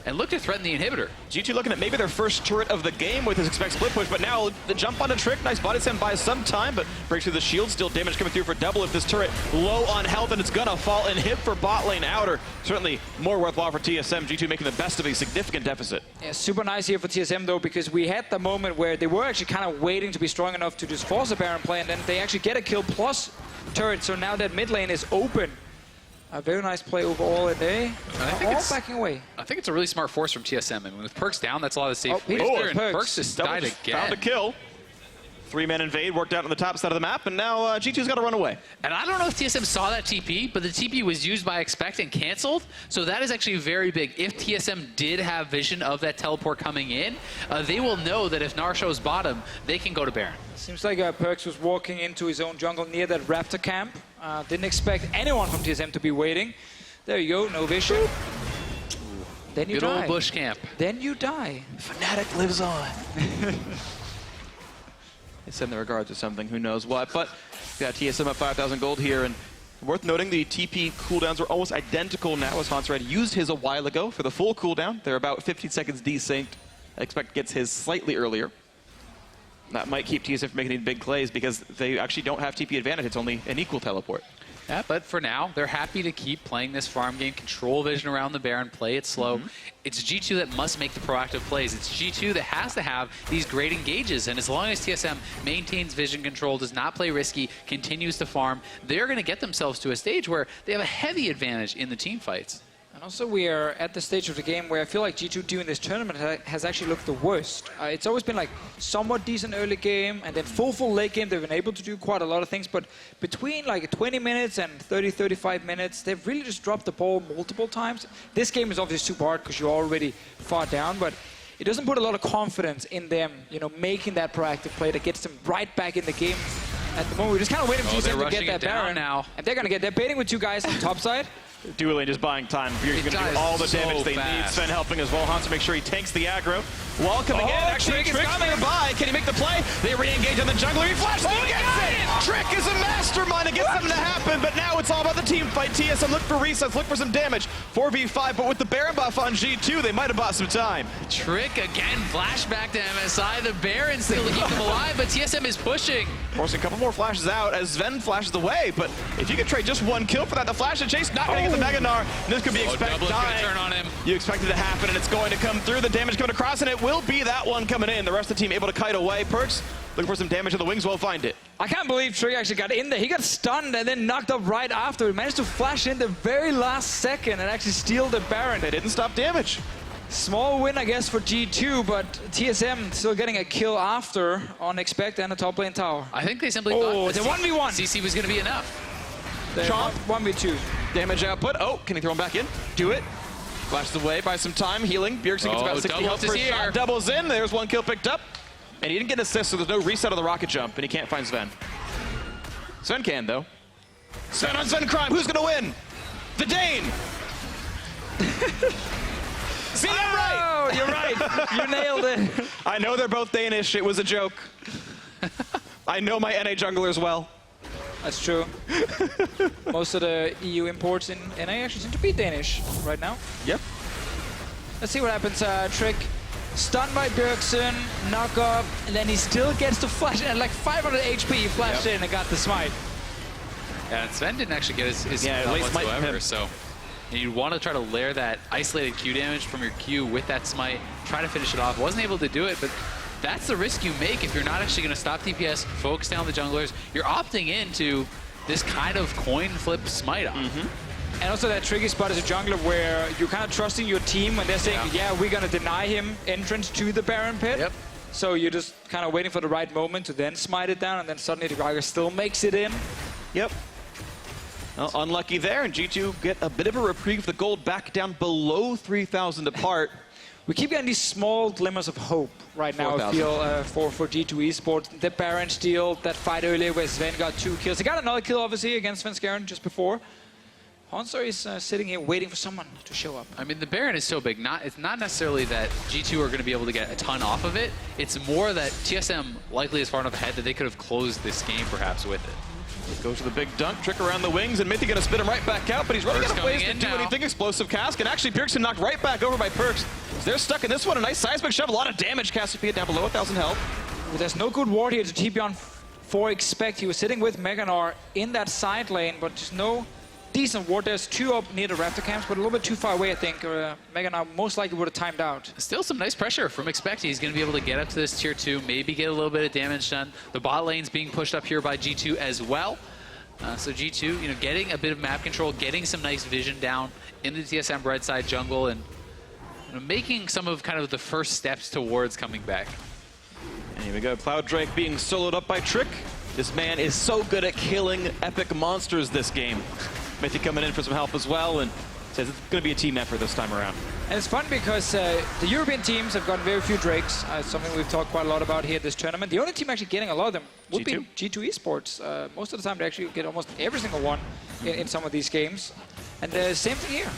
and look to threaten the inhibitor. G2 looking at maybe their first turret of the game with his Expect split push, but now the jump on a Trick, nice body slam buys some time, but breaks through the shield, still damage coming through for Double if this turret low on health, and it's gonna fall and hit for bot lane outer. Certainly more worthwhile for TSM, G2 making the best of a significant deficit. Yeah, super nice here for TSM though, because we had the moment where they were actually kind of waiting to be strong enough to just force a Baron play, and then they actually get a kill plus turret, so now that mid lane is open. A very nice play overall, and they are all backing away. I think it's a really smart force from TSM. I mean, with Perks down, that's a lot of safe waste Oh, there, and Perks just died again. Found a kill. 3-man invade worked out on the top side of the map, and now G2's got to run away. And I don't know if TSM saw that TP, but the TP was used by Expect and canceled, so that is actually very big. If TSM did have vision of that teleport coming in, they will know that if Gnar shows bottom, they can go to Baron. Seems like Perks was walking into his own jungle near that Raptor camp. Didn't expect anyone from TSM to be waiting. There you go, no vision. Then you die. Good old bush camp. Then you die. Fnatic lives on. It's in the regards to something, who knows what. But we got TSM at 5,000 gold here, and worth noting the TP cooldowns are almost identical now, as Hansred used his a while ago for the full cooldown. They're about 15 seconds desynced. I expect gets his slightly earlier. That might keep TSM from making any big plays because they actually don't have TP advantage. It's only an equal teleport. Yeah, but for now, they're happy to keep playing this farm game, control vision around the Baron, play it slow. It's G2 that must make the proactive plays. It's G2 that has to have these great engages, and as long as TSM maintains vision control, does not play risky, continues to farm, they're going to get themselves to a stage where they have a heavy advantage in the team fights. And also we are at the stage of the game where I feel like G2 doing this tournament has actually looked the worst. It's always been like somewhat decent early game, and then full late game they've been able to do quite a lot of things, but between like 20 minutes and 30-35 minutes they've really just dropped the ball multiple times. This game is obviously super hard because you're already far down, but it doesn't put a lot of confidence in them, you know, making that proactive play that gets them right back in the game. At the moment we're just kind of waiting for TSM to get that Baron now. And they're gonna get, they're baiting with two guys on top side. Dueling just buying time. You're going to do all the damage they need. Sven helping as well. Hansa make sure he tanks the aggro. Wall coming in. Actually, Trick's nearby. Can he make the play? They re-engage on the jungler. He flashes and he gets it! Trick is a mastermind to get something to happen, but now it's all about the team fight. TSM look for resets, look for some damage. 4v5, but with the Baron buff on G2, they might have bought some time. Trick again, flashback to MSI. The Baron still to keep them alive, but TSM is pushing. Forcing a couple more flashes out as Sven flashes away, but if you could trade just one kill for that, the flash and chase not going to get the Mega Gnar. This could be Expect dying. Turn on him. You expect it to happen, and it's going to come through. The damage coming across, and it will be that one coming in. The rest of the team able to kite away. Perks looking for some damage on the wings. Won't find it. I can't believe Trick actually got in there. He got stunned and then knocked up right after. He managed to flash in the very last second and actually steal the Baron. They didn't stop damage. Small win, I guess, for G2, but TSM still getting a kill after on Expect and a top lane tower. I think they simply thought it's a 1v1. CC was going to be enough. Chomp. 1v2. Damage output. Oh, can he throw him back in? Do it. Flashes away by some time. Healing. Bjergsen gets about 60 health per shot. Doubles in. There's one kill picked up. And he didn't get an assist, so there's no reset on the rocket jump, and he can't find Sven. Sven can, though. Sven on Sven crime. Who's going to win? The Dane. See, I'm right. Oh, you're right. You nailed it. I know they're both Danish. It was a joke. I know my NA junglers well. That's true. Most of the EU imports in NA actually seem to be Danish right now. Yep. Let's see what happens. Trick stunned by Bjergsen, knock up, and then he still gets to flash in. At like 500 HP, he flashed in and got the smite. Yeah, and Sven didn't actually get his at least whatsoever, so you want to try to layer that isolated Q damage from your Q with that smite, try to finish it off. Wasn't able to do it, but that's the risk you make if you're not actually going to stop DPS, focus down the junglers. You're opting into this kind of coin flip smite off. And also that tricky spot as a jungler where you're kind of trusting your team when they're saying, yeah, we're going to deny him entrance to the Baron pit. Yep. So you're just kind of waiting for the right moment to then smite it down, and then suddenly the Gragas still makes it in. Yep. Well, unlucky there, and G2 get a bit of a reprieve. The gold back down below 3,000 apart. We keep getting these small glimmers of hope right now, I feel, for G2 Esports. The Baron steal, that fight earlier where Sven got 2 kills. He got another kill, obviously, against Svenskeren just before. Honsor is sitting here waiting for someone to show up. I mean, the Baron is so big. It's not necessarily that G2 are going to be able to get a ton off of it. It's more that TSM likely is far enough ahead that they could have closed this game, perhaps, with it. Goes to the big dunk, trick around the wings, and Mithy gonna spit him right back out, but he's running out of ways to do anything. Explosive Cask, and actually Bjergsen knocked right back over by Perkz. So they're stuck in this one. A nice seismic shove, a lot of damage. Cassiopeia down below 1,000 health. Well, there's no good ward here to TP on for Expect. He was sitting with Meganar in that side lane, but just no decent ward. There's 2 up near the Raptor camps, but a little bit too far away, I think. Meganar most likely would have timed out. Still some nice pressure from Expect. He's going to be able to get up to this tier 2, maybe get a little bit of damage done. The bot lane's being pushed up here by G2 as well. So G2, getting a bit of map control, getting some nice vision down in the TSM red side jungle, and making some of kind of the first steps towards coming back. And here we go, Cloud Drake being soloed up by Trick. This man is so good at killing epic monsters this game. Mithy coming in for some help as well, and says it's going to be a team effort this time around. And it's fun because the European teams have gotten very few Drakes, something we've talked quite a lot about here at this tournament. The only team actually getting a lot of them would be G2 Esports. Most of the time they actually get almost every single one in some of these games. And same thing here.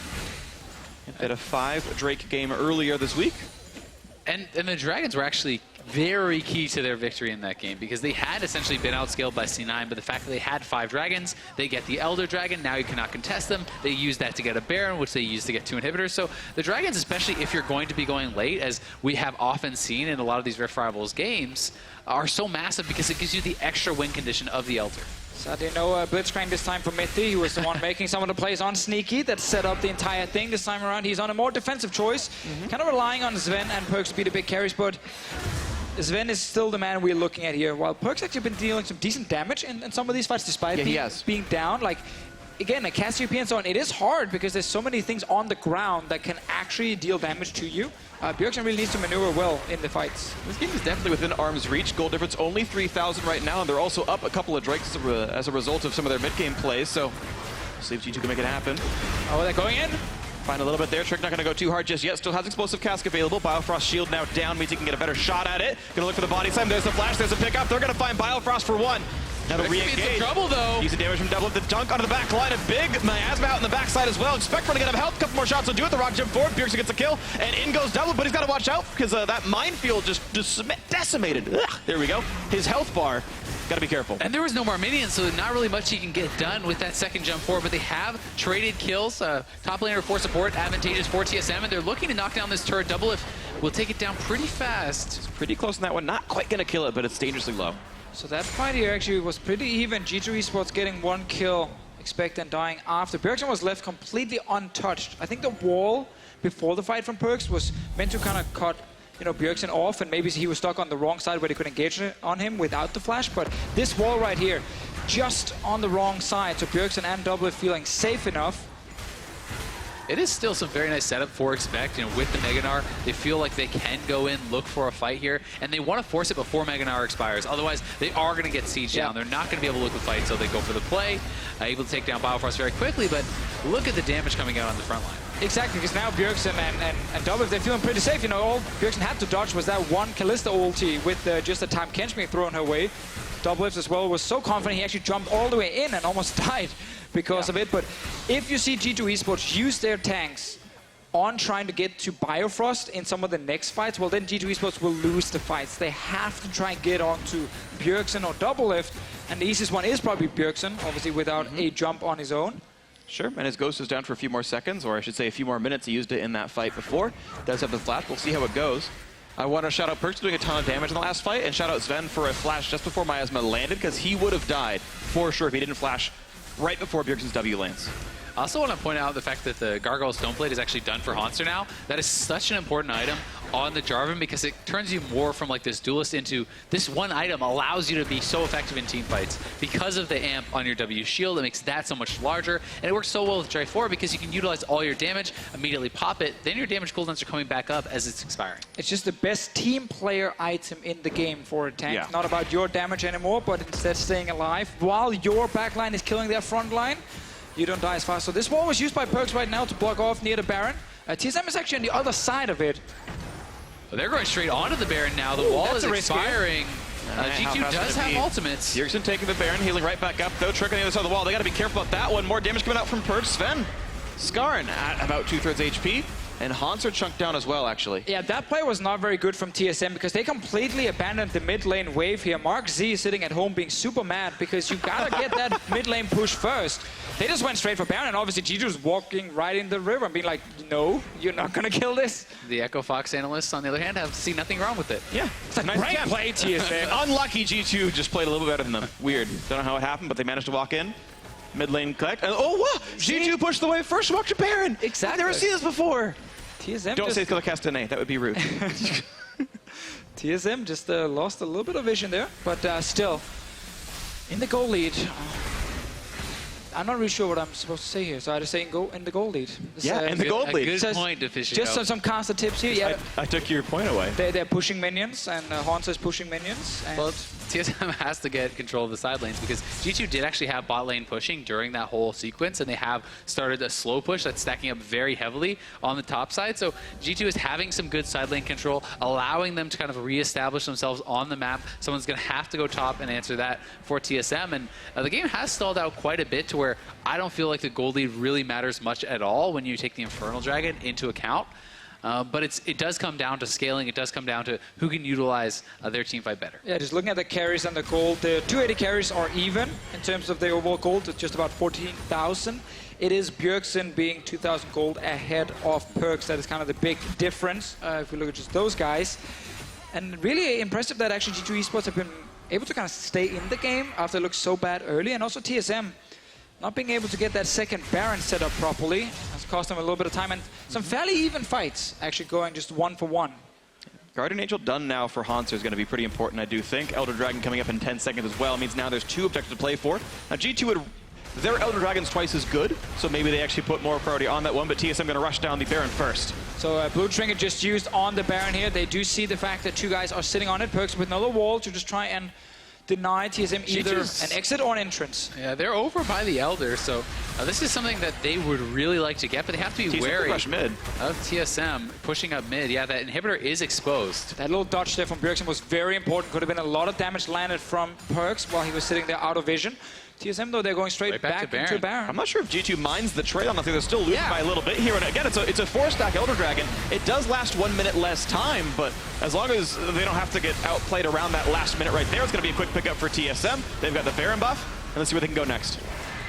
They had a 5 Drake game earlier this week. And the Dragons were actually very key to their victory in that game because they had essentially been outscaled by C9, but the fact that they had 5 dragons, they get the Elder Dragon, now you cannot contest them. They use that to get a Baron, which they use to get 2 inhibitors. So the Dragons, especially if you're going to be going late, as we have often seen in a lot of these Rift Rivals games, are so massive because it gives you the extra win condition of the Elder. Sadly, no Blitzcrank this time for Mithy. He was the one making some of the plays on Sneaky that set up the entire thing this time around. He's on a more defensive choice, kind of relying on Sven and Perkz to be the big carries, but Sven is still the man we're looking at here. While Perkz actually been dealing some decent damage in some of these fights, despite being down. Like, again, a Cassiopeia and so on, it is hard because there's so many things on the ground that can actually deal damage to you. Bjergsen really needs to maneuver well in the fights. This game is definitely within arm's reach. Goal difference only 3,000 right now, and they're also up a couple of Drakes as a result of some of their mid-game plays, so we'll see if G2 can make it happen. Oh, they're going in? Find a little bit there. Trick not going to go too hard just yet. Still has Explosive Cask available. Biofrost shield now down, means he can get a better shot at it. Going to look for the body slam. There's the flash. There's a pickup. They're going to find Biofrost for 1. Now to re-engage. Trouble though. Using damage from Double Up. The dunk onto the back line. A big miasma out in the backside as well. Expect running out of health. A couple more shots will do it. The rock jump forward. Bjergsen gets a kill. And in goes Double, but he's got to watch out because that minefield just decimated. Ugh, there we go. His health bar. Got to be careful. And there was no more minions, so not really much he can get done with that second jump forward, but they have traded kills. Top laner for support, advantageous for TSM, and they're looking to knock down this turret. Double if will take it down pretty fast. It's pretty close on that one. Not quite going to kill it, but it's dangerously low. So that fight here actually was pretty even. G2 Esports getting 1 kill, Expect and dying after. Bjergsen was left completely untouched. I think the wall before the fight from Perkz was meant to kind of cut Bjergsen off, and maybe he was stuck on the wrong side where they could engage on him without the flash, but this wall right here, just on the wrong side, so Bjergsen and Double feeling safe enough. It is still some very nice setup for Expect. With the Meganar, they feel like they can go in, look for a fight here, and they want to force it before Meganar expires. Otherwise, they are going to get sieged down. They're not going to be able to look the fight, so they go for the play, able to take down Biofrost very quickly, but look at the damage coming out on the front line. Exactly, because now Bjergsen and Double, they're feeling pretty safe. All Bjergsen had to dodge was that one Kalista ulti with just a time Kench being thrown her way. Double as well was so confident he actually jumped all the way in and almost died because of it. But if you see G2 Esports use their tanks on trying to get to Biofrost in some of the next fights, well, then G2 Esports will lose the fights. They have to try and get onto Bjergsen or Doublelift, and the easiest one is probably Bjergsen, obviously without a jump on his own. Sure, and his Ghost is down for a few more seconds, or I should say a few more minutes. He used it in that fight before. Does have the flash. We'll see how it goes. I want to shout out Perks doing a ton of damage in the last fight, and shout out Sven for a flash just before Miasma landed, because he would have died for sure if he didn't flash right before Bjergsen's W lands. I also want to point out the fact that the Gargoyle Stoneblade is actually done for Hanser now. That is such an important item on the Jarvan because it turns you more from like this duelist into this one item allows you to be so effective in team fights. Because of the amp on your W shield, it makes that so much larger. And it works so well with J4 because you can utilize all your damage, immediately pop it, then your damage cooldowns are coming back up as it's expiring. It's just the best team player item in the game for a tank. Yeah. Not about your damage anymore, but instead staying alive while your backline is killing their front line. You don't die as fast. So this wall was used by Perks right now to block off near the Baron. TSM is actually on the other side of it. Well, they're going straight onto the Baron now. The wall is expiring. G2 does have ultimates. Bjergsen taking the Baron, healing right back up, though. Trick on the other side of the wall. They got to be careful about that one. More damage coming out from Perks. Sven, Skarin at about 2/3 HP. And Hanser chunked down as well, actually. Yeah, that play was not very good from TSM because they completely abandoned the mid lane wave here. Mark Z is sitting at home being super mad because you gotta get that mid lane push first. They just went straight for Baron, and obviously G2's walking right in the river and being like, no, you're not gonna kill this. The Echo Fox analysts, on the other hand, have seen nothing wrong with it. Yeah, It's a great play, TSM. Unlucky G2 just played a little bit better than them. Weird. Don't know how it happened, but they managed to walk in. Mid lane collect. And, oh, wow! G2 pushed the way first, walked to Baron. Exactly. I've never seen this before. TSM Don't say it's because of Castanet. That would be rude. TSM just lost a little bit of vision there, but still, in the goal lead. I'm not really sure what I'm supposed to say here, so I just say in the goal lead. Yeah, in the goal lead. A good Just- point to fish Just some caster tips here. Yeah, I took your point away. they're pushing minions, and Hanser's pushing minions. And Well, TSM has to get control of the side lanes because G2 did actually have bot lane pushing during that whole sequence, and they have started a slow push that's stacking up very heavily on the top side. So G2 is having some good side lane control, allowing them to kind of reestablish themselves on the map. Someone's going to have to go top and answer that for TSM. And the game has stalled out quite a bit to where I don't feel like the gold lead really matters much at all when you take the Infernal Dragon into account. But it does come down to scaling. It does come down to who can utilize their team fight better. yeah, just looking at the carries and the gold, the 280 carries are even in terms of the overall gold. It's just about 14,000. It is Bjergsen being 2,000 gold ahead of Perks. That is kind of the big difference if we look at just those guys. And really impressive that actually G2 Esports have been able to kind of stay in the game after it looked so bad early. And also TSM not being able to get that second Baron set up properly has cost them a little bit of time. And some fairly even fights actually going just 1-for-1. Guardian Angel done now for Hanser is going to be pretty important, I do think. Elder Dragon coming up in 10 seconds as well. It means now there's 2 objectives to play for. Now G2 would... Their Elder Dragon's twice as good, so maybe they actually put more priority on that one, but TSM going to rush down the Baron first. So Blue Trinket just used on the Baron here. They do see the fact that 2 guys are sitting on it. Perks with another wall to just try and deny TSM either an exit or an entrance. Yeah, they're over by the Elder, so this is something that they would really like to get, but they have to be wary rush mid. of TSM pushing up mid. Yeah, that inhibitor is exposed. That little dodge there from Bjergsen was very important. Could have been a lot of damage landed from Perks while he was sitting there out of vision. TSM, though, they're going straight Right back to into Baron. I'm not sure if G2 minds the trade on that. They're still losing by a little bit here. And again, it's a 4-stack Elder Dragon. It does last 1 minute less time, but as long as they don't have to get outplayed around that last minute right there, it's going to be a quick pickup for TSM. They've got the Baron buff, and let's see where they can go next.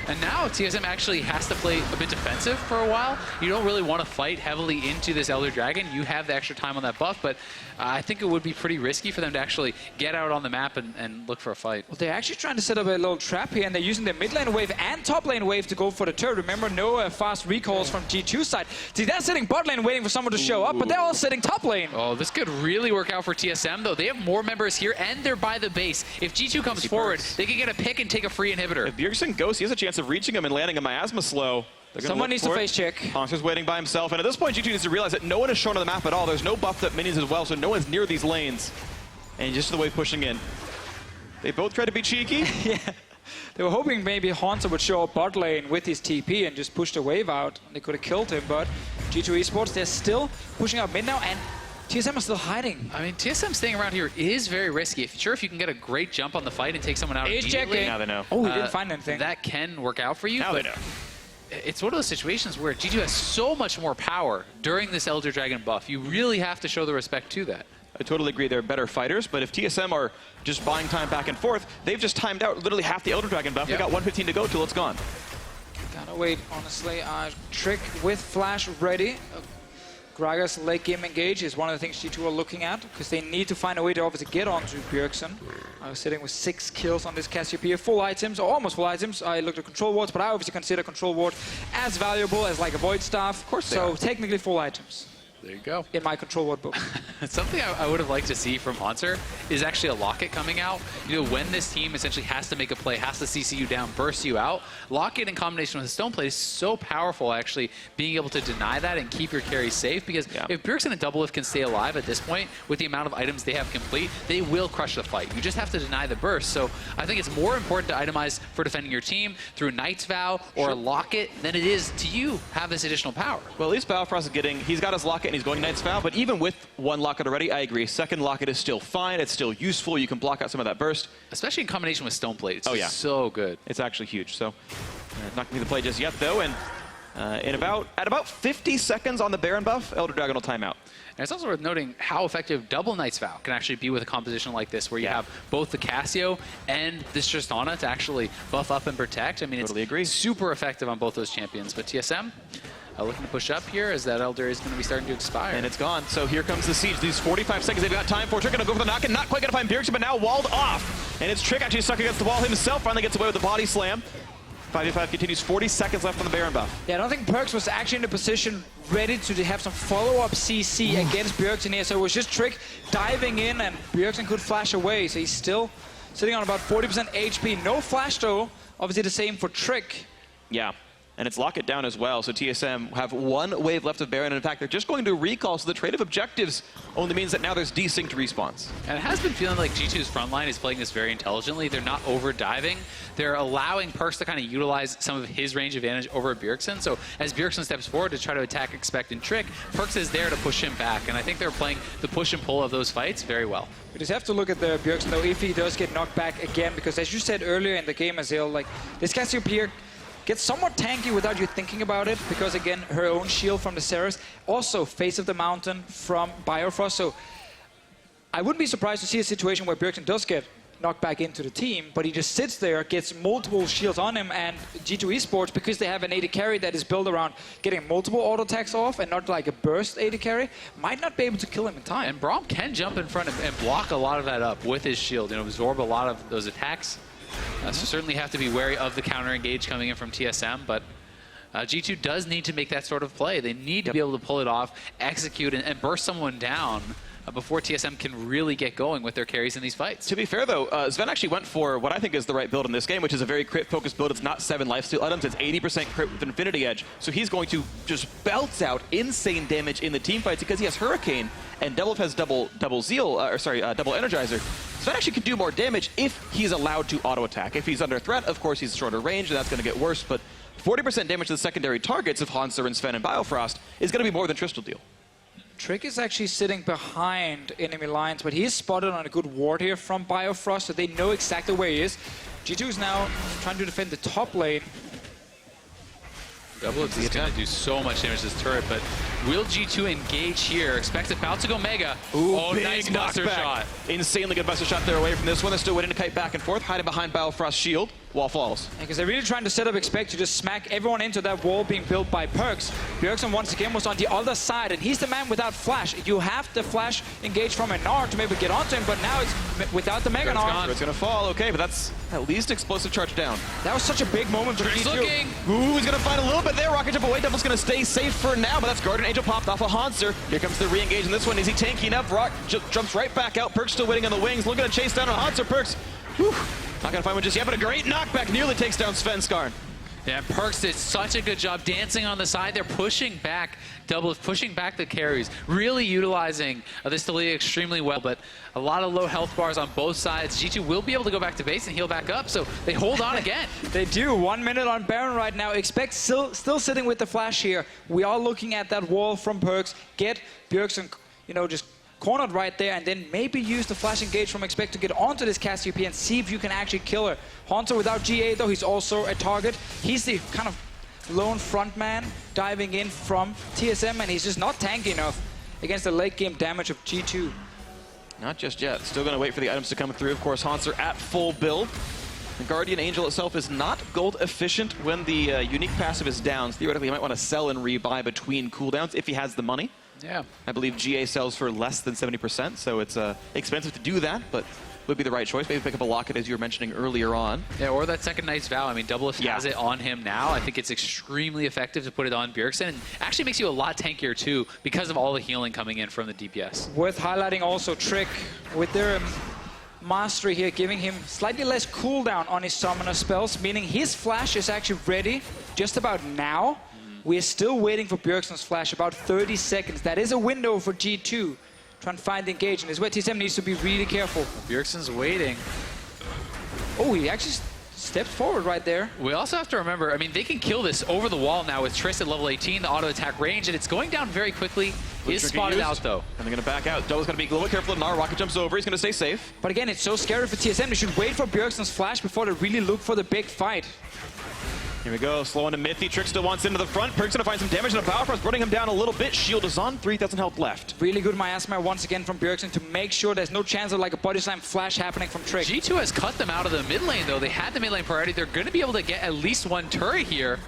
And now TSM actually has to play a bit defensive for a while. You don't really want to fight heavily into this Elder Dragon. You have the extra time on that buff, but I think it would be pretty risky for them to actually get out on the map and look for a fight. Well, they're actually trying to set up a little trap here, and they're using their mid lane wave and top lane wave to go for the turret. Remember, no fast recalls from G2's side. See, they're sitting bot lane waiting for someone to show up, but they're all sitting top lane. Oh, this could really work out for TSM, though. They have more members here, and they're by the base. If G2 comes forward, they can get a pick and take a free inhibitor. If Bjergsen goes, he has a chance of reaching him and landing a miasma slow. Someone needs to face check. Hanser's waiting by himself, and at this point, G2 needs to realize that no one is shown on the map at all. There's no buffed up minions as well, so no one's near these lanes. And just the way pushing in. They both try to be cheeky. Yeah. They were hoping maybe Hanser would show up bot lane with his TP and just push the wave out. They could have killed him, but G2 Esports, they're still pushing up mid now, and TSM are still hiding. I mean, TSM staying around here is very risky. If you can get a great jump on the fight and take someone out He's immediately. checking. Now they know. Oh, he didn't find anything. That can work out for you. Now they know. it's one of those situations where G2 has so much more power during this Elder Dragon buff. You really have to show the respect to that. I totally agree they're better fighters, but if TSM are just buying time back and forth, they've just timed out literally half the Elder Dragon buff. They got 115 to go till it's gone. Gotta wait, honestly. Trick with flash ready. Gragas late game engage is one of the things G2 are looking at, because they need to find a way to obviously get onto Bjergsen. I was sitting with 6 kills on this Cassiopeia, full items, or almost full items. I looked at control wards, but I obviously consider control ward as valuable as like a void staff. Of course they so are. technically full items. There you go. In my control ward book. Something I would have liked to see from Haunter is actually a Locket coming out. You know, when this team essentially has to make a play, has to CC you down, burst you out, Locket in combination with the Stone Plate is so powerful, actually, being able to deny that and keep your carries safe, because if Bjergsen and Doublelift can stay alive at this point, with the amount of items they have complete, they will crush the fight. You just have to deny the burst. So I think it's more important to itemize for defending your team through Knight's Vow or Locket than it is to you have this additional power. Well, at least Balfrost is he's got his Locket and he's going Knight's Vow, but even with one Locket already, I agree. Second Locket is still fine. It's still useful. You can block out some of that burst. Especially in combination with Stone Plate. It's so good. It's actually huge. So not going to be the play just yet, though. And at about 50 seconds on the Baron buff, Elder Dragon will time out. And it's also worth noting how effective double Knight's Vow can actually be with a composition like this, where you have both the Cassio and this Tristana to actually buff up and protect. I mean, it's super effective on both those champions. But TSM, looking to push up here as that Elder is going to be starting to expire. And it's gone. So here comes the siege. These 45 seconds they've got time for. Trick going to go for the knock and not quite going to find Bjergsen, but now walled off. And it's Trick actually stuck against the wall himself. Finally gets away with the body slam. 5v5 continues. 40 seconds left on the Baron buff. Yeah, I don't think Perkz was actually in a position ready to have some follow-up CC against Bjergsen here. So it was just Trick diving in, and Bjergsen could flash away. So he's still sitting on about 40% HP. No flash, though. Obviously the same for Trick. Yeah. And it's Locket down as well, so TSM have one wave left of Baron, and in fact, they're just going to recall, so the trade of objectives only means that now there's desynced respawns. And it has been feeling like G2's front line is playing this very intelligently. They're not over-diving. They're allowing Perkz to kind of utilize some of his range advantage over Bjergsen. So as Bjergsen steps forward to try to attack, expect, and trick, Perkz is there to push him back, and I think they're playing the push and pull of those fights very well. We just have to look at the Bjergsen, though, if he does get knocked back again, because as you said earlier in the game, Azil, like, this Cassiopeia gets somewhat tanky without you thinking about it, because again, her own shield from the Ceres, also Face of the Mountain from Biofrost. So I wouldn't be surprised to see a situation where Bjergsen does get knocked back into the team, but he just sits there, gets multiple shields on him, and G2 Esports, because they have an AD carry that is built around getting multiple auto attacks off and not like a burst AD carry, might not be able to kill him in time. And Braum can jump in front and block a lot of that up with his shield and absorb a lot of those attacks. So certainly have to be wary of the counter engage coming in from TSM, but G2 does need to make that sort of play. They need to be able to pull it off, execute, and burst someone down before TSM can really get going with their carries in these fights. To be fair, though, Sven actually went for what I think is the right build in this game, which is a very crit-focused build. It's not 7 lifesteal items, it's 80% crit with Infinity Edge. So he's going to just belt out insane damage in the team fights because he has Hurricane and Doublelift has double Energizer. Sven actually can do more damage if he's allowed to auto-attack. If he's under threat, of course, he's shorter range, and that's going to get worse. But 40% damage to the secondary targets of Hanser and Sven and Biofrost is going to be more than Tristal deal. Trick is actually sitting behind enemy lines, but he is spotted on a good ward here from Biofrost, so they know exactly where he is. G2 is now trying to defend the top lane. Doublelift is going to do so much damage to this turret, but will G2 engage here? Expect about to go Mega. Ooh, oh, big nice buster shot. Insanely good buster shot there away from this one. They're still waiting to kite back and forth, hiding behind Biofrost's shield. Wall falls. Because they're really trying to set up Expect to just smack everyone into that wall being built by Perkz. Bjergsen once again was on the other side, and he's the man without flash. You have the flash engage from a Gnar to maybe get onto him, but now it's without the Mega Gnar. It's going to fall, okay, but that's at least explosive charge down. That was such a big moment for He's looking. Ooh, he's going to find a little bit there. Rocket jump away. Devil's going to stay safe for now, but that's Guardian Angel popped off a Hanser. Here comes the re-engage in this one. Is he tanky enough? Rock jumps right back out. Perkz still waiting on the wings. Looking to chase down on Hanser. Perkz. Whew. Not gonna find one just yet, but a great knockback nearly takes down Svenskarn. Yeah, Perkz did such a good job dancing on the side. They're pushing back Doublelift, pushing back the carries, really utilizing this Talia extremely well, but a lot of low health bars on both sides. G2 will be able to go back to base and heal back up, so they hold on again. They do. 1 minute on Baron right now. Expect still sitting with the flash here. We are looking at that wall from Perkz. Get Bjergsen, you know, just cornered right there, and then maybe use the flash engage from Expect to get onto this Cassiopeia and see if you can actually kill her. Haunter without GA, though, he's also a target. He's the kind of lone frontman diving in from TSM, and he's just not tanky enough against the late game damage of G2. Not just yet. Still going to wait for the items to come through. Of course, Hanser at full build. The Guardian Angel itself is not gold efficient when the unique passive is down. So theoretically, he might want to sell and rebuy between cooldowns if he has the money. Yeah. I believe GA sells for less than 70%, so it's expensive to do that, but would be the right choice. Maybe pick up a locket, as you were mentioning earlier on. Yeah, or that second Knight's Vow. I mean, doublelift has it on him now. I think it's extremely effective to put it on Bjergsen, and actually makes you a lot tankier too because of all the healing coming in from the DPS. Worth highlighting also Trick with their mastery here, giving him slightly less cooldown on his summoner spells, meaning his flash is actually ready just about now. We are still waiting for Bjergsen's flash, about 30 seconds. That is a window for G2. Trying to find the engagement. This is where TSM needs to be really careful. Bjergsen's waiting. Oh, he actually stepped forward right there. We also have to remember, I mean, they can kill this over the wall now with Triss at level 18, the auto attack range, and it's going down very quickly. He is spotted out though. And they're going to back out. Double's going to be a little bit careful. Nar Rocket jumps over. He's going to stay safe. But again, it's so scary for TSM. They should wait for Bjergsen's flash before they really look for the big fight. Here we go, slow into Mythy. Trick still wants into the front. Perk's gonna find some damage and a power frost, running him down a little bit. Shield is on, 3,000 health left. Really good miasma once again from Bjergsen to make sure there's no chance of like a body slam flash happening from Trick. G2 has cut them out of the mid lane though. They had the mid lane priority. They're gonna be able to get at least one turret here.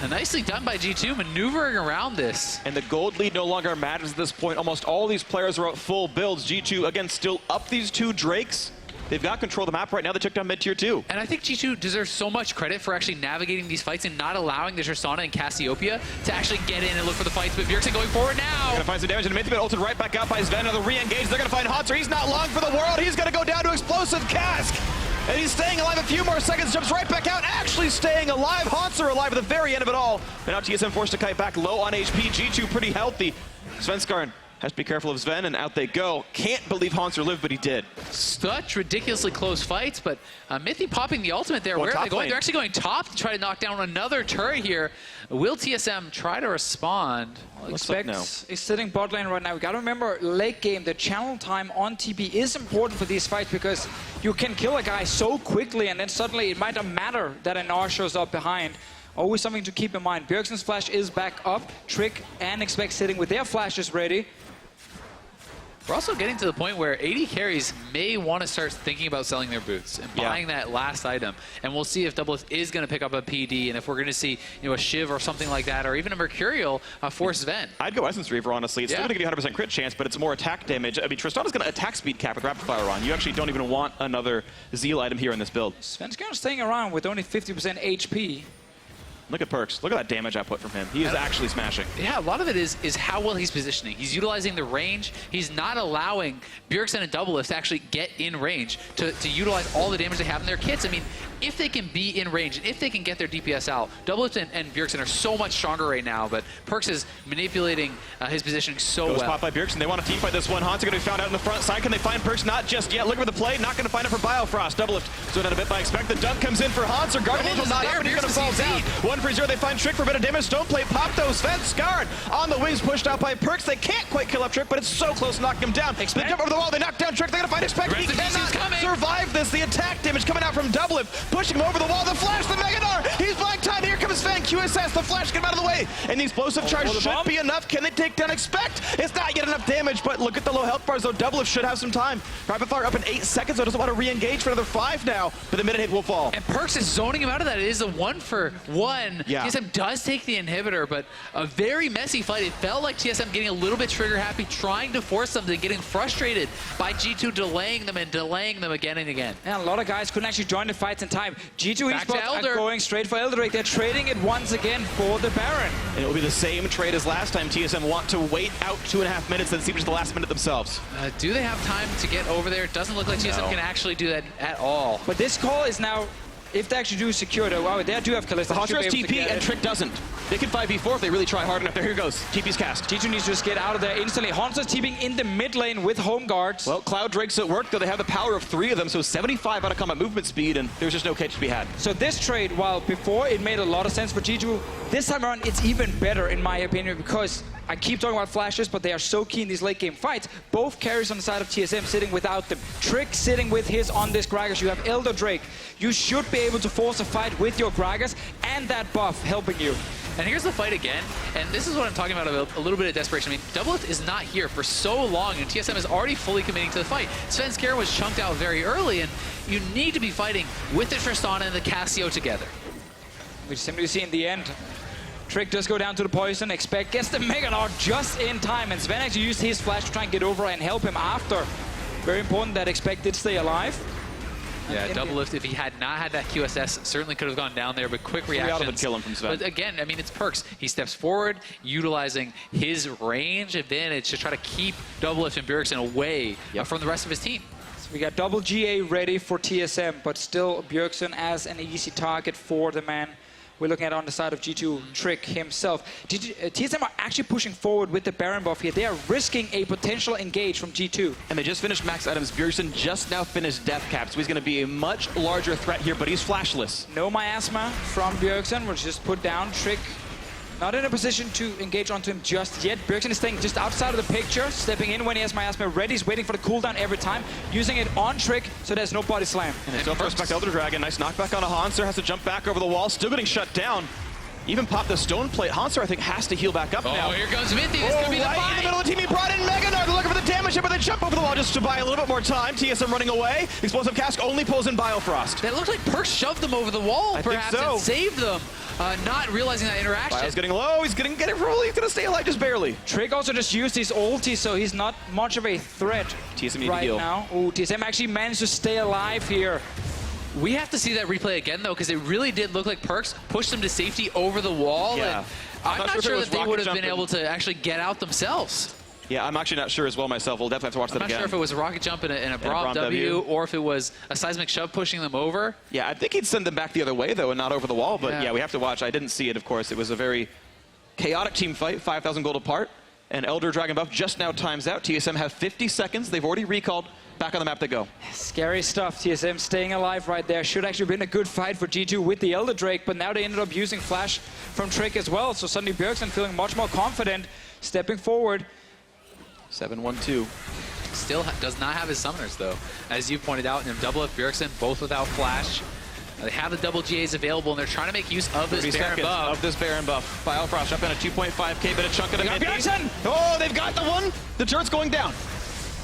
And nicely done by G2, maneuvering around this. And the gold lead no longer matters at this point. Almost all these players are at full builds. G2, again, still up these two Drakes. They've got control of the map right now. They took down mid-tier 2. And I think G2 deserves so much credit for actually navigating these fights and not allowing the Tristana and Cassiopeia to actually get in and look for the fights. But Bjergsen going forward now. They're gonna find some damage in the mid, but ulted right back out by Sven. Another re-engage. They're gonna find Hanser. He's not long for the world. He's gonna go down to explosive cask. And he's staying alive a few more seconds. Jumps right back out. Actually staying alive. Hanser alive at the very end of it all. But now TSM forced to kite back low on HP. G2 pretty healthy. Svenskarn has to be careful of Sven, and out they go. Can't believe Hanser lived, but he did. Such ridiculously close fights, but Mythy popping the ultimate there. Where are they going? They're actually going top to try to knock down another turret here. Will TSM try to respond? Well, Expect is sitting bot lane right now. We got to remember, late game, the channel time on TP is important for these fights because you can kill a guy so quickly, and then suddenly it might not matter that a Gnar shows up behind. Always something to keep in mind. Bjergsen's flash is back up. Trick and Expect sitting with their flashes ready. We're also getting to the point where AD carries may want to start thinking about selling their boots and buying that last item. And we'll see if doublelift is going to pick up a PD and if we're going to see a Shiv or something like that, or even a Mercurial for Sven. I'd go Essence Reaver, honestly. It's still going to give you 100% crit chance, but it's more attack damage. I mean, Tristana's going to attack speed cap with Rapid Fire on. You actually don't even want another Zeal item here in this build. Sven's kind of staying around with only 50% HP. Look at Perks. Look at that damage output from him. He is actually smashing. Yeah, a lot of it is how well he's positioning. He's utilizing the range. He's not allowing Bjergsen and doublelift to actually get in range to utilize all the damage they have in their kits. I mean, if they can be in range and if they can get their DPS out, doublelift and Bjergsen are so much stronger right now, but Perks is manipulating his positioning so well. Spot by Bjergsen. They want to team fight this one. Hanser going to be found out in the front side. Can they find Perks? Not just yet. Looking for the play. Not going to find it for Biofrost. Doublelift slowed down a bit by Expect. The dunk comes in for Hanser. Guardian Angel not up, and he's going to fall down. 1-for-0. They find Trick for a bit of damage. Stone plate pop though. Svenskarn on the wings, pushed out by Perks. They can't quite kill up Trick, but it's so close to knocking him down. They jump over the wall. They knock down Trick. They're going to find Expect. He cannot survive this. The attack damage coming out from doublelift, pushing him over the wall. The flash, the Mega Gnar. He's black tied. Here comes Sven. QSS. The flash, get him out of the way. And the explosive charge should be enough. Can they take down Expect? It's not yet enough damage, but look at the low health bars though. Doublelift should have some time. Rapid Fire up in 8 seconds, so doesn't want to re-engage for another 5 now, but the minute hit will fall. And Perks is zoning him out of that. It is a 1-for-1. Yeah. TSM does take the inhibitor, but a very messy fight. It felt like TSM getting a little bit trigger happy, trying to force something, getting frustrated by G2 delaying them and delaying them again and again. And a lot of guys couldn't actually join the fights in time. G2 Esports are going straight for Eldrick. They're trading it once again for the Baron. And it will be the same trade as last time. TSM want to wait out 2.5 minutes and see which is the last minute themselves. Do they have time to get over there? It doesn't look like TSM can actually do that at all. But this call is now, if they actually do secure though, wow, they do have Kalista. Hanser has TP and Trick doesn't. They can 5v4 if they really try hard enough. There, here goes. TP's cast. G2 needs to just get out of there instantly. Hanser's TPing in the mid lane with home guards. Well, Cloud Drake's at work, though. They have the power of 3 of them, so 75 out of combat movement speed, and there's just no catch to be had. So this trade, while before it made a lot of sense for G2, this time around it's even better in my opinion because I keep talking about flashes, but they are so key in these late game fights. Both carries on the side of TSM sitting without them. Trick sitting with his on this Gragas. You have Elder Drake. You should be able to force a fight with your Gragas and that buff helping you. And here's the fight again, and this is what I'm talking about a little bit of desperation. I mean, Doublelift is not here for so long, and TSM is already fully committing to the fight. Svenskeren was chunked out very early, and you need to be fighting with the Tristana and the Cassio together. We simply see in the end, Trick does go down to the poison, Expect gets the Mega Knock just in time, and Sven actually used his flash to try and get over and help him after. Very important that Expect did stay alive. Yeah, Doublelift, if he had not had that QSS, certainly could have gone down there, but quick reactions. Would kill him from Sven. But again, I mean, it's perks. He steps forward, utilizing his range advantage to try to keep Doublelift and Bjergsen away from the rest of his team. So we got double GA ready for TSM, but still Bjergsen as an easy target for the man we're looking at on the side of G2, Trick himself. TSM are actually pushing forward with the Baron buff here. They are risking a potential engage from G2. And they just finished max items. Bjergsen just now finished death cap, so he's going to be a much larger threat here, but he's flashless. No miasma from Bjergsen, which just put down. Trick not in a position to engage onto him just yet. Bjergsen is staying just outside of the picture, stepping in when he has miasma ready. He's waiting for the cooldown every time, using it on Trick, so there's no body slam. And it's over respect Elder Dragon. Nice knockback on a Hanser, has to jump back over the wall, still getting shut down. Even popped the stone plate. Hanser, I think, has to heal back up now. Oh, here comes Mithy. This could be the right fight. in the middle of the team, he brought in Mega Knock. They're looking for the damage here, but they jump over the wall just to buy a little bit more time. TSM running away. Explosive Cask only pulls in Biofrost. That looked like Perks shoved them over the wall, perhaps, and saved them. Not realizing that interaction. Bio's getting low. He's going to get it roll. He's going to stay alive just barely. Trick also just used his ulti, so he's not much of a threat TSM right now. Oh, TSM actually managed to stay alive here. We have to see that replay again, though, because it really did look like Perks pushed them to safety over the wall. Yeah. And I'm not sure that they would have been able to actually get out themselves. Yeah, I'm actually not sure as well myself. We'll definitely have to watch that again. I'm not sure if it was a rocket jump and a Braum W, or if it was a seismic shove pushing them over. Yeah, I think he'd send them back the other way, though, and not over the wall. But yeah, we have to watch. I didn't see it, of course. It was a very chaotic team fight, 5,000 gold apart. And Elder Dragon buff just now times out. TSM have 50 seconds. They've already recalled. Back on the map they go. Scary stuff. TSM staying alive right there. Should actually have been a good fight for G2 with the Elder Drake, but now they ended up using Flash from Trick as well. So suddenly Bjergsen feeling much more confident, stepping forward. 7-1-2. Still does not have his summoners, though. As you pointed out, Doublelift, Bjergsen, both without Flash. They have the double GAs available, and they're trying to make use of this Baron buff. Of this Baron buff. Biofrost up in a 2.5k, but a chunk of the Bjergsen! Oh, they've got the one! The turret's going down.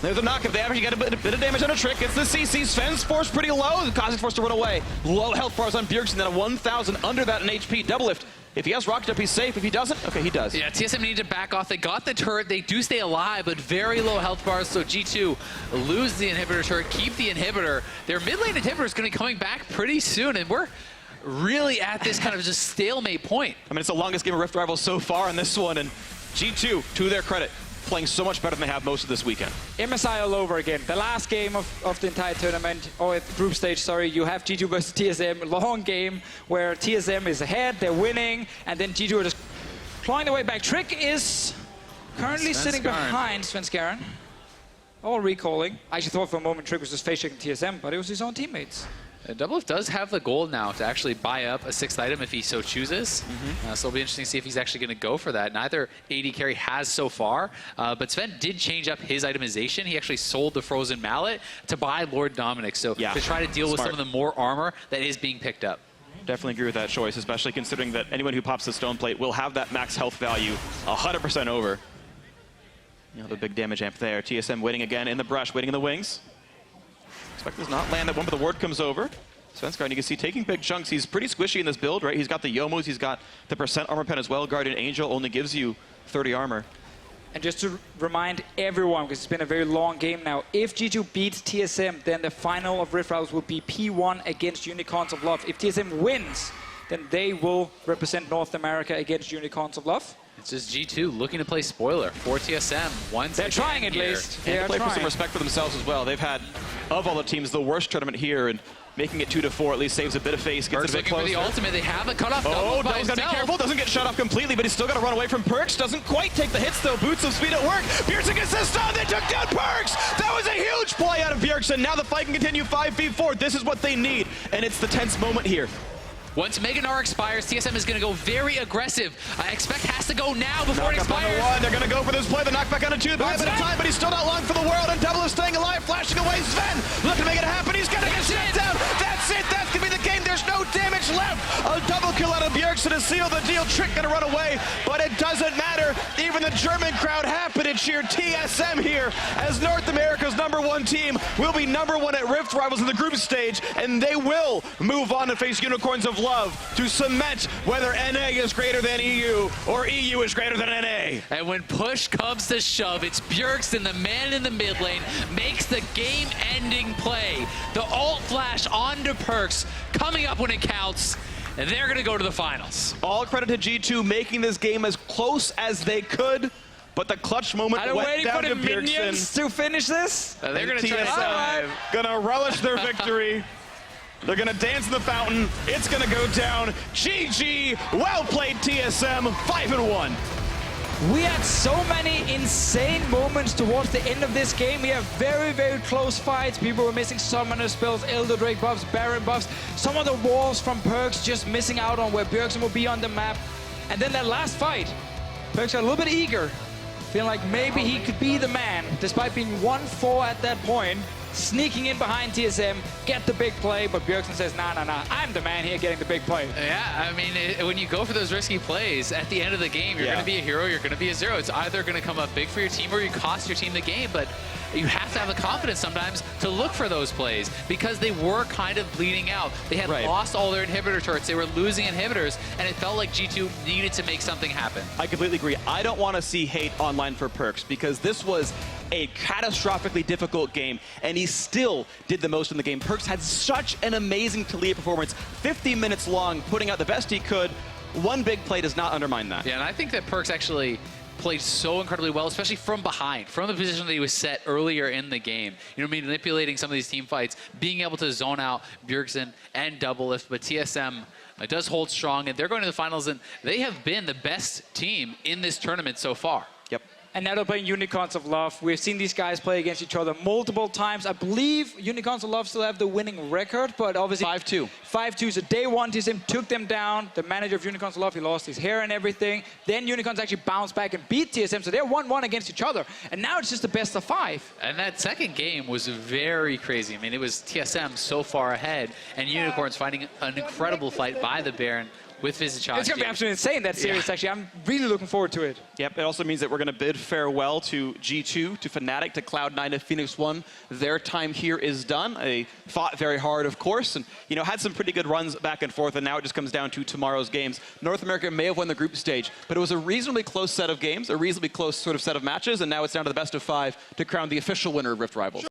There's a knock. If they actually get a bit of damage on a Trick, it's the CC. Sven's force pretty low. Causing force to run away. Low health bars on Bjergsen, then a 1,000 under that in HP. Doublelift. If he has rocket up, he's safe. If he doesn't, okay, he does. Yeah, TSM needed to back off. They got the turret. They do stay alive, but very low health bars. So G2 lose the inhibitor turret, keep the inhibitor. Their mid lane inhibitor is going to be coming back pretty soon, and we're really at this kind of just stalemate point. I mean, it's the longest game of Rift Rivals so far in this one, and G2, to their credit, playing so much better than they have most of this weekend. MSI all over again. The last game of the entire tournament, or group stage, sorry, you have G2 versus TSM. Long game where TSM is ahead, they're winning, and then G2 are just clawing their way back. Trick is currently sitting behind Svenskeren. All recalling. I actually thought for a moment Trick was just face-checking TSM, but it was his own teammates. Doublelift does have the gold now to actually buy up a 6th item if he so chooses. So it'll be interesting to see if he's actually going to go for that. Neither AD carry has so far, but Sven did change up his itemization. He actually sold the Frozen Mallet to buy Lord Dominic, so to try to deal with some of the more armor that is being picked up. Definitely agree with that choice, especially considering that anyone who pops the stone plate will have that max health value 100% over. You know, the big damage amp there. TSM waiting again in the brush, waiting in the wings. Expect does not land that one, but the ward comes over. Svenskeren, you can see, taking big chunks. He's pretty squishy in this build, right? He's got the Yomus, he's got the percent armor pen as well. Guardian Angel only gives you 30 armor. And just to remind everyone, because it's been a very long game now, if G2 beats TSM, then the final of Rift Rivals will be P1 against Unicorns of Love. If TSM wins, then they will represent North America against Unicorns of Love. It's just G2 looking to play spoiler for TSM once They're trying at least. And to play trying for some respect for themselves as well. They've had, of all the teams, the worst tournament here, and making it 2-4 at least saves a bit of face, gets Perks it a bit looking closer. for the ultimate. They have a cutoff. Oh, Double's got to be careful. Doesn't get shut off completely, but he's still got to run away from Perks. Doesn't quite take the hits, though. Boots of speed at work. Bjergsen gets this stun. They took down Perks. That was a huge play out of Bjergsen. Now the fight can continue 5v4. This is what they need, and it's the tense moment here. Once Mega Gnar expires, TSM is going to go very aggressive. I expect has to go now before it Knock up on expires. the one. They're going to go for this play. The knockback on a 2. Buy a bit of time, but he's still not long for the world. And Double is staying alive, flashing away. Sven looking to make it happen. He's going to get shut down. That's it. That's going to be the game. There's no damage left. A double kill out of Bjergsen to seal the deal. Trick going to run away, but it doesn't matter. Even the German crowd happy to cheer TSM here as North America's #1 team will be #1 at Rift Rivals in the group stage, and they will move on to face Unicorns of Love to cement whether NA is greater than EU or EU is greater than NA. And when push comes to shove, it's Bjergsen, the man in the mid lane, makes the game-ending play. The ult flash onto Perks, coming up when it counts, and they're going to go to the finals. All credit to G2 making this game as close as they could, but the clutch moment went down to Bjergsen. To finish this? They're going to try TSM gonna relish their victory. They're gonna dance in the fountain. It's gonna go down. GG. Well played, TSM. 5-1. We had so many insane moments towards the end of this game. We have very, very close fights. People were missing summoner spells, Elder Drake buffs, Baron buffs. Some of the walls from Perks just missing out on where Bjergsen will be on the map. And then that last fight, Perks got a little bit eager, feeling like maybe he could be the man, despite being 1-4 at that point. Sneaking in behind TSM, get the big play, but Bjergsen says, nah, I'm the man here getting the big play. Yeah, I mean, when you go for those risky plays, at the end of the game, you're going to be a hero, you're going to be a zero. It's either going to come up big for your team or you cost your team the game, but you have to have the confidence sometimes to look for those plays because they were kind of bleeding out. They had lost all their inhibitor turrets, they were losing inhibitors, and it felt like G2 needed to make something happen. I completely agree. I don't want to see hate online for Perks because this was a catastrophically difficult game, and he still did the most in the game. Perks had such an amazing Taliyah performance, 50 minutes long, putting out the best he could. One big play does not undermine that. Yeah, and I think that Perks actually played so incredibly well, especially from behind, from the position that he was set earlier in the game. You know, manipulating some of these team fights, being able to zone out Bjergsen and double lift, but TSM does hold strong, and they're going to the finals, and they have been the best team in this tournament so far. Yep. And now they're playing Unicorns of Love. We've seen these guys play against each other multiple times. I believe Unicorns of Love still have the winning record, but obviously 5-2. 5-2. So day one, TSM took them down. The manager of Unicorns of Love, he lost his hair and everything. Then Unicorns actually bounced back and beat TSM, so they're 1-1 against each other. And now it's just the best of 5. And that second game was very crazy. I mean, it was TSM so far ahead, and Unicorns fighting an incredible fight by the Baron with Vizichowski. It's going to be absolutely insane, that series, actually. I'm really looking forward to it. Yep, it also means that we're going to bid farewell to G2, to Fnatic, to Cloud9, to Phoenix One. Their time here is done. They fought very hard, of course, and had some pretty good runs back and forth, and now it just comes down to tomorrow's games. North America may have won the group stage, but it was a reasonably close set of games, a reasonably close sort of set of matches, and now it's down to the best of 5 to crown the official winner of Rift Rivals.